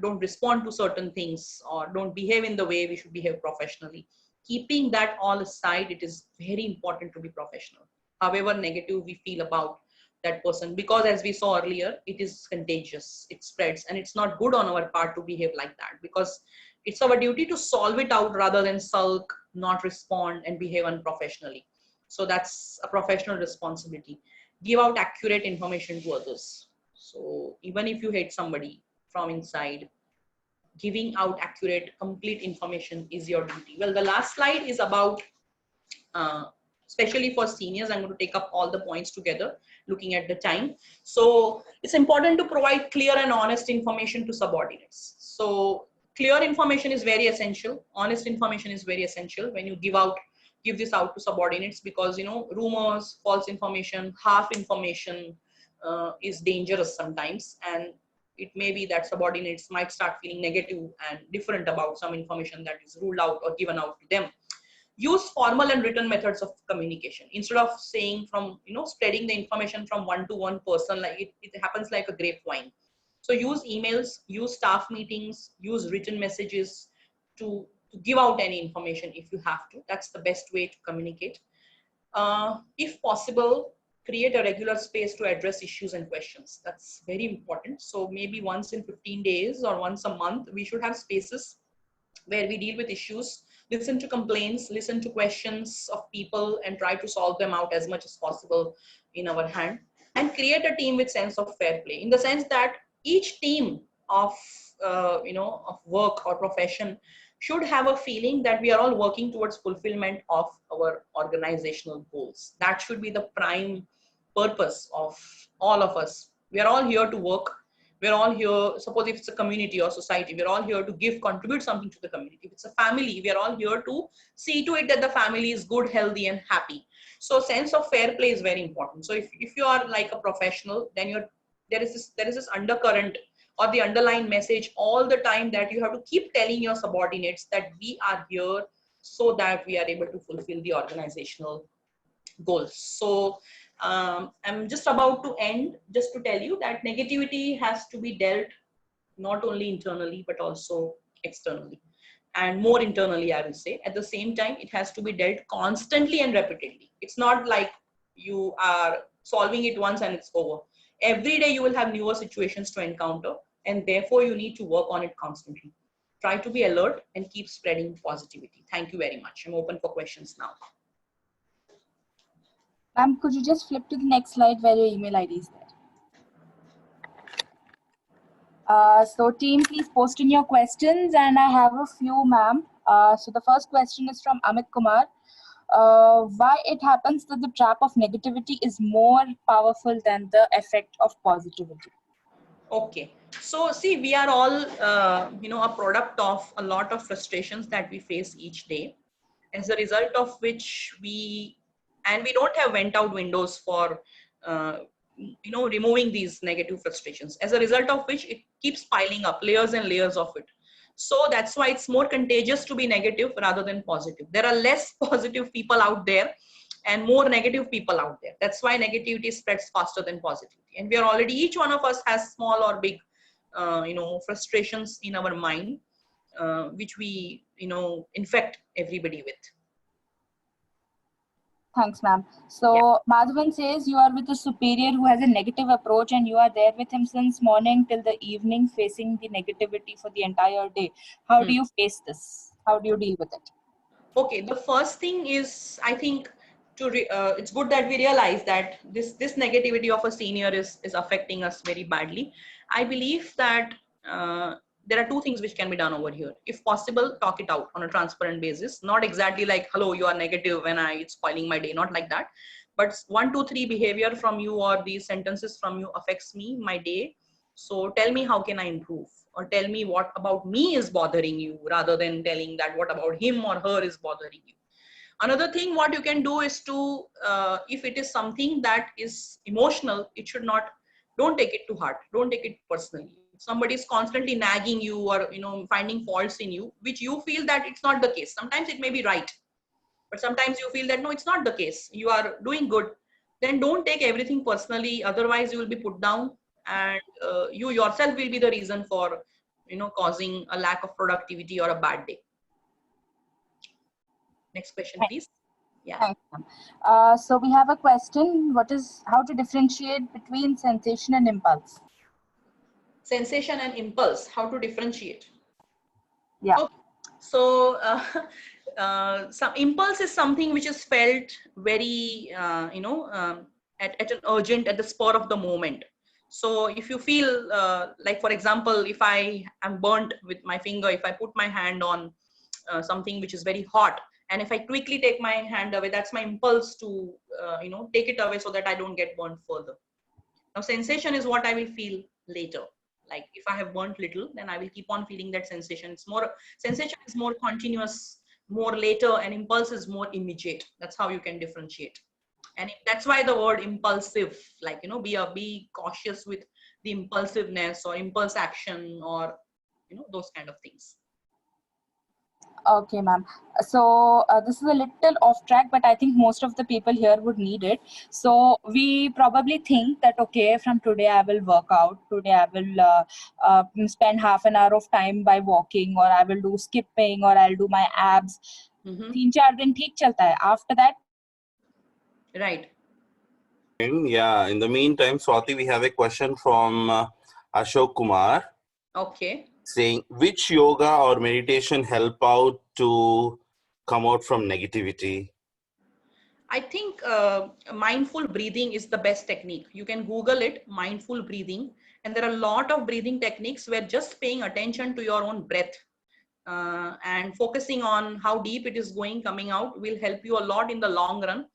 don't respond to certain things or don't behave in the way we should behave professionally. Keeping that all aside, it is very important to be professional. However negative we feel about that person, because as we saw earlier, it is contagious, it spreads, and it's not good on our part to behave like that, because it's our duty to solve it out rather than sulk, not respond, and behave unprofessionally. So that's a professional responsibility. Give out accurate information to others. So even if you hate somebody from inside, giving out accurate, complete information is your duty. Well, the last slide is about, uh, especially for seniors, I'm going to take up all the points together, looking at the time. So it's important to provide clear and honest information to subordinates. So clear information is very essential. Honest information is very essential when you give this out to subordinates, because rumors, false information, half information is dangerous sometimes, and it may be that subordinates might start feeling negative and different about some information that is ruled out or given out to them. Use formal and written methods of communication instead of saying from spreading the information from one to one person, like it happens like a grapevine. So use emails, use staff meetings, use written messages to give out any information if you have to. That's the best way to communicate. If possible, create a regular space to address issues and questions. That's very important. So maybe once in 15 days or once a month, we should have spaces where we deal with issues, listen to complaints, listen to questions of people, and try to solve them out as much as possible in our hand. And create a team with sense of fair play, in the sense that each team of of work or profession should have a feeling that we are all working towards fulfillment of our organizational goals. That should be the prime purpose of all of us. We are all here to work. We're all here, suppose if it's a community or society, we're all here to contribute something to the community. If it's a family, we're all here to see to it that the family is good, healthy, and happy. So sense of fair play is very important. So if you are like a professional, then there is this undercurrent or the underlying message all the time that you have to keep telling your subordinates that we are here so that we are able to fulfill the organizational goals. So I'm just about to end, just to tell you that negativity has to be dealt not only internally but also externally, and more internally, I will say. At the same time, it has to be dealt constantly and repeatedly. It's not like you are solving it once and it's over. Every day you will have newer situations to encounter, and therefore you need to work on it constantly. Try to be alert and keep spreading positivity. Thank you very much. I'm open for questions now. Ma'am, could you just flip to the next slide where your email ID is there? So team, please post in your questions, and I have a few, ma'am. So the first question is from Amit Kumar. Why it happens that the trap of negativity is more powerful than the effect of positivity? Okay, so see, we are all a product of a lot of frustrations that we face each day, as a result of which we don't have went out windows for removing these negative frustrations, as a result of which it keeps piling up, layers and layers of it. So that's why it's more contagious to be negative rather than positive. There are less positive people out there and more negative people out there. That's why negativity spreads faster than positivity. And we are already, each one of us has small or big frustrations in our mind, which we infect everybody with. Thanks, ma'am. So Yeah. Madhavan says you are with a superior who has a negative approach, and you are there with him since morning till the evening, facing the negativity for the entire day. How do you face this? How do you deal with it? Okay, the first thing is, I think, it's good that we realize that this negativity of a senior is affecting us very badly. I believe that there are two things which can be done over here. If possible, talk it out on a transparent basis. Not exactly like, hello, you are negative and it's spoiling my day. Not like that. But 1, 2, 3 behavior from you or these sentences from you affects me, my day. So tell me, how can I improve? Or tell me what about me is bothering you, rather than telling that what about him or her is bothering you. Another thing what you can do is to, if it is something that is emotional, it should not, don't take it to heart. Don't take it personally. If somebody is constantly nagging you or, finding faults in you, which you feel that it's not the case. Sometimes it may be right, but sometimes you feel that no, it's not the case. You are doing good. Then don't take everything personally. Otherwise you will be put down, and you yourself will be the reason for, causing a lack of productivity or a bad day. Next question, please. Yeah. Thanks, ma'am. So we have a question. How to differentiate between sensation and impulse? Sensation and impulse, how to differentiate? Yeah. Okay. So some impulse is something which is felt very, at an urgent, at the spur of the moment. So if you feel like, for example, if I am burnt with my finger, if I put my hand on something which is very hot, and if I quickly take my hand away, that's my impulse to, take it away so that I don't get burnt further. Now, sensation is what I will feel later. Like if I have burnt little, then I will keep on feeling that sensation. Sensation is more continuous, more later, and impulse is more immediate. That's how you can differentiate. And that's why the word impulsive, like, be cautious with the impulsiveness or impulse action, or, those kind of things. Okay, ma'am. So this is a little off track, but I think most of the people here would need it. So we probably think that, okay, from today I will work out. Today I will spend half an hour of time by walking, or I will do skipping, or I'll do my abs. 3-4 दिन ठीक चलता है. After that, right. Yeah, in the meantime, Swati, we have a question from Ashok Kumar. Okay. Saying, which yoga or meditation help out to come out from negativity? I think mindful breathing is the best technique. You can Google it, mindful breathing. And there are a lot of breathing techniques where just paying attention to your own breath and focusing on how deep it is coming out will help you a lot in the long run.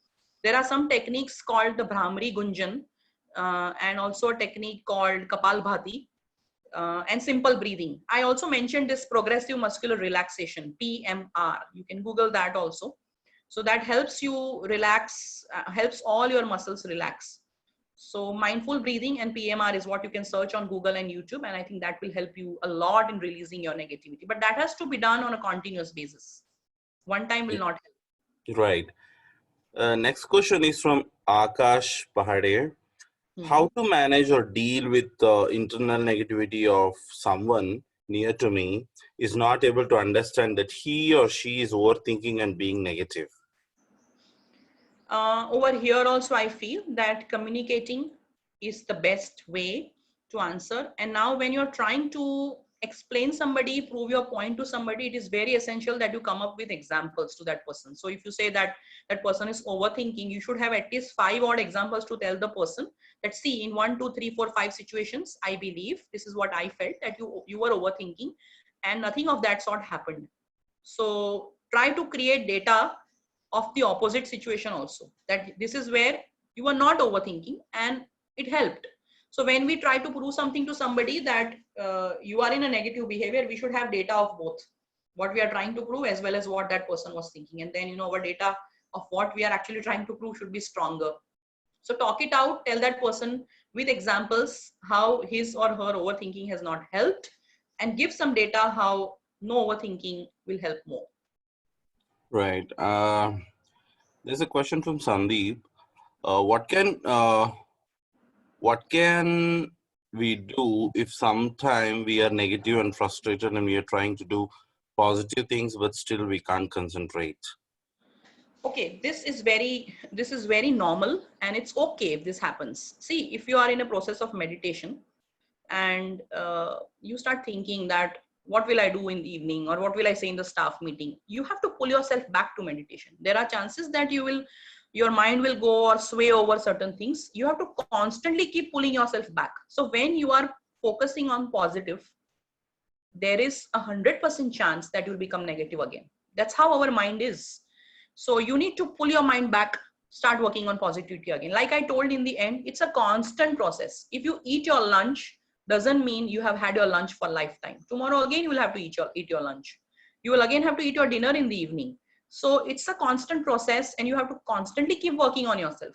There are some techniques called the Brahmari Gunjan and also a technique called Kapalbhati. And simple breathing. I also mentioned this progressive muscular relaxation, PMR. You can Google that also. So that helps you relax, helps all your muscles relax. So mindful breathing and PMR is what you can search on Google and YouTube. And I think that will help you a lot in releasing your negativity. But that has to be done on a continuous basis. One time will not help. Right. Next question is from Akash Pahade. How to manage or deal with the internal negativity of someone near to me is not able to understand that he or she is overthinking and being negative? Over here also, I feel that communicating is the best way to answer. And now when you're trying to explain somebody, prove your point to somebody, it is very essential that you come up with examples to that person. So if you say that that person is overthinking, you should have at least 5 odd examples to tell the person that, see, in 1, 2, 3, 4, 5 situations, I believe this is what I felt, that you were overthinking and nothing of that sort happened. So try to create data of the opposite situation also, that this is where you are not overthinking and it helped. So when we try to prove something to somebody that you are in a negative behavior, we should have data of both what we are trying to prove as well as what that person was thinking. And then, our data of what we are actually trying to prove should be stronger. So talk it out, tell that person with examples how his or her overthinking has not helped, and give some data how no overthinking will help more. Right. There's a question from Sandeep. What can we do if sometime we are negative and frustrated and we are trying to do positive things, but still we can't concentrate? Okay, this is very normal, and it's okay if this happens. See, if you are in a process of meditation and you start thinking that what will I do in the evening, or what will I say in the staff meeting, you have to pull yourself back to meditation. There are chances that your mind will go or sway over certain things. You have to constantly keep pulling yourself back. So when you are focusing on positive, there is 100% chance that you'll become negative again. That's how our mind is. So you need to pull your mind back, start working on positivity again. Like I told in the end, it's a constant process. If you eat your lunch doesn't mean you have had your lunch for lifetime. Tomorrow again you will have to eat your lunch. You will again have to eat your dinner in the evening. So it's a constant process, and you have to constantly keep working on yourself.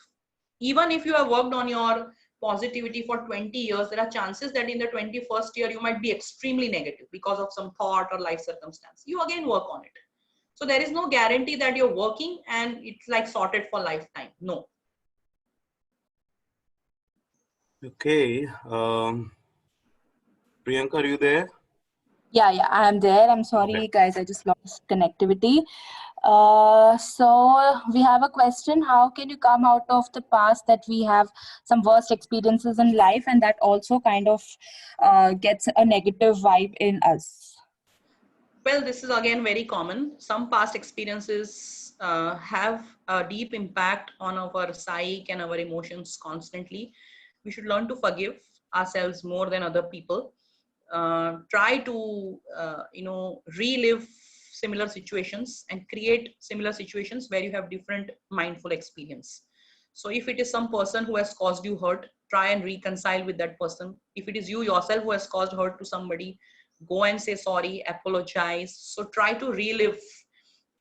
Even if you have worked on your positivity for 20 years, there are chances that in the 21st year you might be extremely negative because of some thought or life circumstance. You again work on it. So there is no guarantee that you're working and it's like sorted for lifetime. No. Okay. Priyanka, are you there? Yeah, I am there. I'm sorry, Okay. guys. I just lost connectivity. So we have a question. How can you come out of the past that we have some worst experiences in life, and that also kind of gets a negative vibe in us? Well, this is again very common. Some past experiences have a deep impact on our psyche and our emotions constantly. We should learn to forgive ourselves more than other people. Try to relive similar situations and create similar situations where you have different mindful experience. So if it is some person who has caused you hurt, try and reconcile with that person. If it is you yourself who has caused hurt to somebody, go and say sorry, apologize. So try to relive.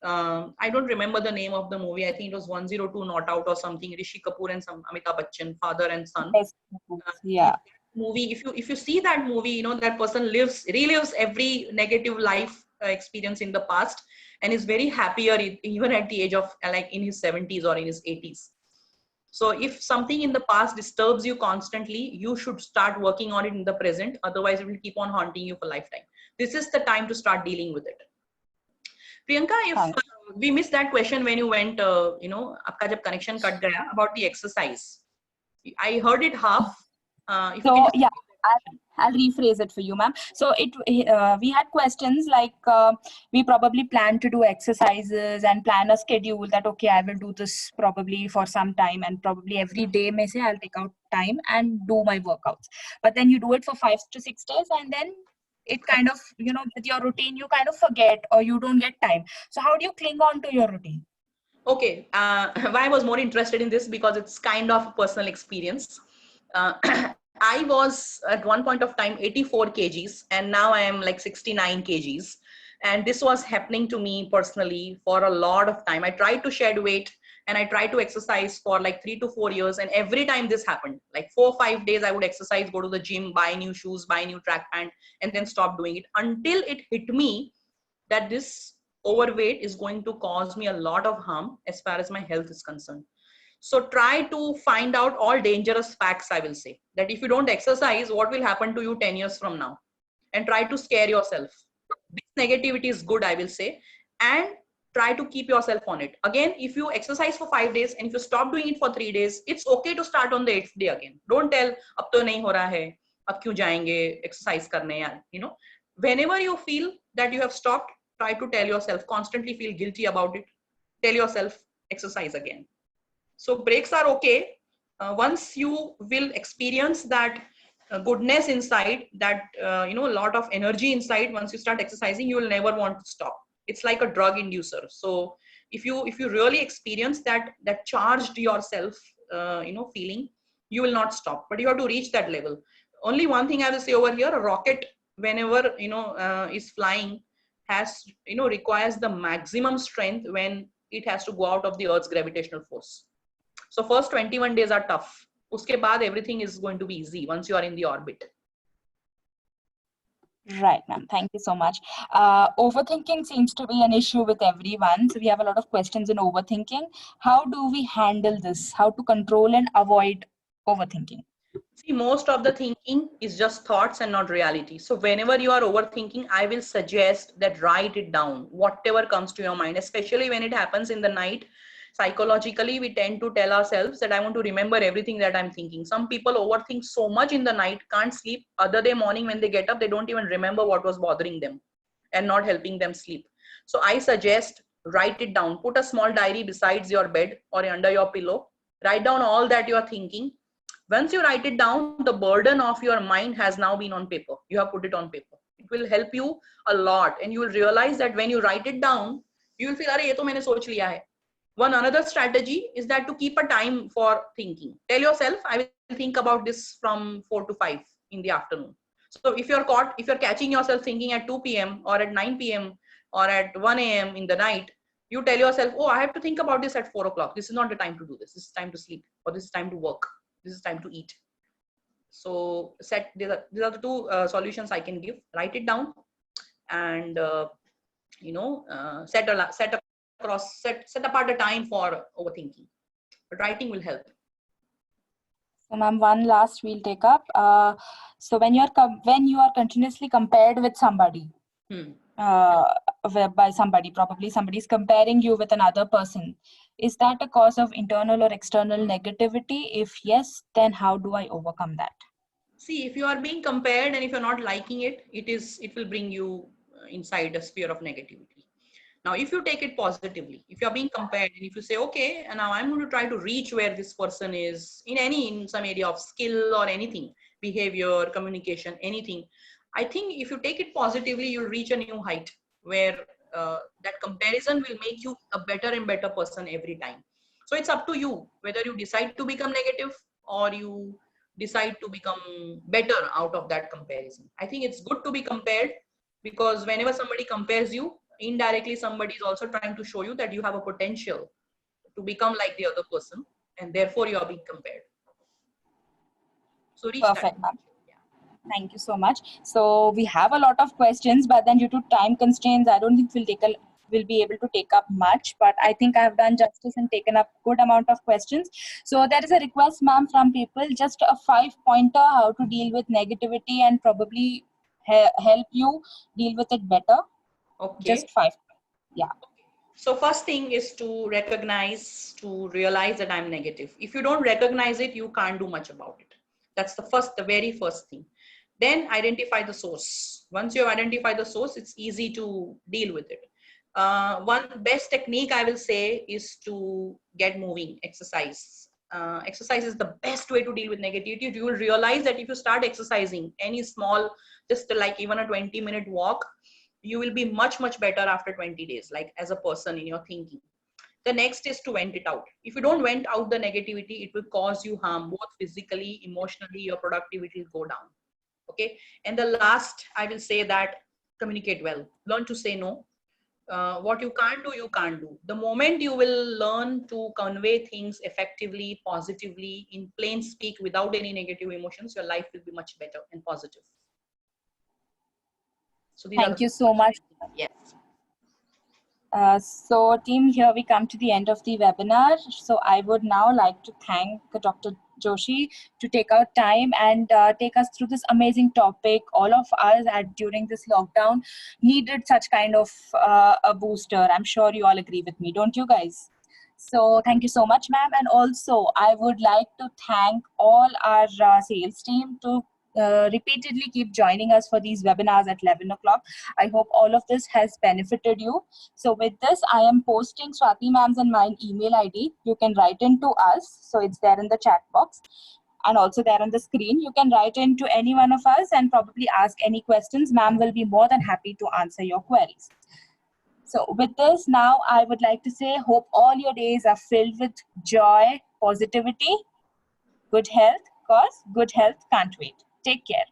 I don't remember the name of the movie. I think it was 102 Not Out or something. Rishi Kapoor and some Amitabh Bachchan, father and son. Yes. Yeah. Movie, if you see that movie, that person relives every negative life experience in the past, and is very happier even at the age of like in his 70s or in his 80s. So if something in the past disturbs you constantly, you should start working on it in the present. Otherwise, it will keep on haunting you for lifetime. This is the time to start dealing with it. Priyanka, if Thanks. we missed that question when you went, आपका जब connection cut गया about the exercise. I heard it half. If you can So just yeah, I'll rephrase it for you, ma'am. So we had questions like we probably plan to do exercises and plan a schedule that okay, I will do this probably for some time, and probably every day may say I'll take out time and do my workouts. But then you do it for 5 to 6 days, and then it kind of with your routine you kind of forget or you don't get time. So how do you cling on to your routine? Okay, why I was more interested in this because it's kind of a personal experience. I was at one point of time 84 kgs and now I am like 69 kgs. And this was happening to me personally for a lot of time. I tried to shed weight and I tried to exercise for like 3 to 4 years. And every time this happened, like 4 or 5 days, I would exercise, go to the gym, buy new shoes, buy new track pant, and then stop doing it until it hit me that this overweight is going to cause me a lot of harm as far as my health is concerned. So try to find out all dangerous facts, I will say. That if you don't exercise, what will happen to you 10 years from now? And try to scare yourself. This negativity is good, I will say. And try to keep yourself on it. Again, if you exercise for 5 days and if you stop doing it for 3 days, it's okay to start on the 8th day again. Don't tell, ab to nahi ho raha hai, ab kyun jayenge exercise karne yaar, Whenever you feel that you have stopped, try to tell yourself, constantly feel guilty about it. Tell yourself, exercise again. So breaks are okay. Once you will experience that goodness inside, that a lot of energy inside, once you start exercising, you will never want to stop. It's like a drug inducer. So if you really experience that charged yourself, feeling, you will not stop. But you have to reach that level. Only one thing I will say over here: a rocket, whenever is flying, has requires the maximum strength when it has to go out of the Earth's gravitational force. So first 21 days are tough. Uske baad everything is going to be easy once you are in the orbit. Right, ma'am. Thank you so much. Overthinking seems to be an issue with everyone. So we have a lot of questions in overthinking. How do we handle this? How to control and avoid overthinking? See, most of the thinking is just thoughts and not reality. So whenever you are overthinking, I will suggest that write it down, whatever comes to your mind, especially when it happens in the night. Psychologically, we tend to tell ourselves that I want to remember everything that I'm thinking. Some people overthink so much in the night, can't sleep. Other day morning when they get up, they don't even remember what was bothering them and not helping them sleep. So I suggest write it down. Put a small diary besides your bed or under your pillow. Write down all that you are thinking. Once you write it down, the burden of your mind has now been on paper. You have put it on paper. It will help you a lot, and you will realize that when you write it down, you will feel, "Arey, ye to maine soch liya hai." One another strategy is that to keep a time for thinking. Tell yourself, I will think about this from 4 to 5. in the afternoon. So if you're catching yourself thinking at 2 p.m. or at 9 p.m. or at 1 a.m. in the night, you tell yourself, oh, I have to think about this at 4 o'clock. This is not the time to do this. This is time to sleep, or this is time to work. This is time to eat. So these are the two solutions I can give. Write it down, and set apart a time for overthinking. But writing will help. So, ma'am, one last we'll take up. So when you are continuously compared with somebody, by somebody, probably somebody is comparing you with another person, is that a cause of internal or external negativity? If yes, then how do I overcome that? See, if you are being compared and if you're not liking it, it will bring you inside a sphere of negativity. Now, if you take it positively, if you're being compared and if you say, okay, and now I'm going to try to reach where this person is in some area of skill or anything, behavior, communication, anything. I think if you take it positively, you'll reach a new height where that comparison will make you a better and better person every time. So it's up to you whether you decide to become negative or you decide to become better out of that comparison. I think it's good to be compared, because whenever somebody compares you, indirectly somebody is also trying to show you that you have a potential to become like the other person, and therefore you are being compared. So reach Perfect, that. ma'am. Thank you so much. So we have a lot of questions, but then due to time constraints, I don't think we'll be able to take up much, but I think I have done justice and taken up good amount of questions. So there is a request, ma'am, from people, just a 5-pointer how to deal with negativity and probably help you deal with it better. Okay. Just 5. Yeah. So first thing is to realize that I'm negative. If you don't recognize it, you can't do much about it. That's the very first thing. Then identify the source. Once you identify the source, it's easy to deal with it. One best technique I will say is to get moving, exercise. Exercise is the best way to deal with negativity. You will realize that if you start exercising any small, just like even a 20-minute walk, you will be much better after 20 days, like as a person in your thinking. The next is to vent it out. If you don't vent out the negativity, it will cause you harm, both physically, emotionally. Your productivity will go down. Okay. And the last, I will say that communicate well. Learn to say no. What you can't do, you can't do. The moment you will learn to convey things effectively, positively, in plain speak, without any negative emotions, your life will be much better and positive. So thank you so much. Yes. So team, here we come to the end of the webinar. So I would now like to thank Dr. Joshi to take out time and take us through this amazing topic. All of us during this lockdown needed such kind of a booster. I'm sure you all agree with me, don't you guys? So thank you so much, ma'am. And also I would like to thank all our sales team to repeatedly keep joining us for these webinars at 11 o'clock. I hope all of this has benefited you. So with this, I am posting Swati ma'am's and my email ID. You can write into us. So it's there in the chat box and also there on the screen. You can write into any one of us and probably ask any questions. Ma'am will be more than happy to answer your queries. So with this, now I would like to say, hope all your days are filled with joy, positivity, good health, because good health can't wait. Take care.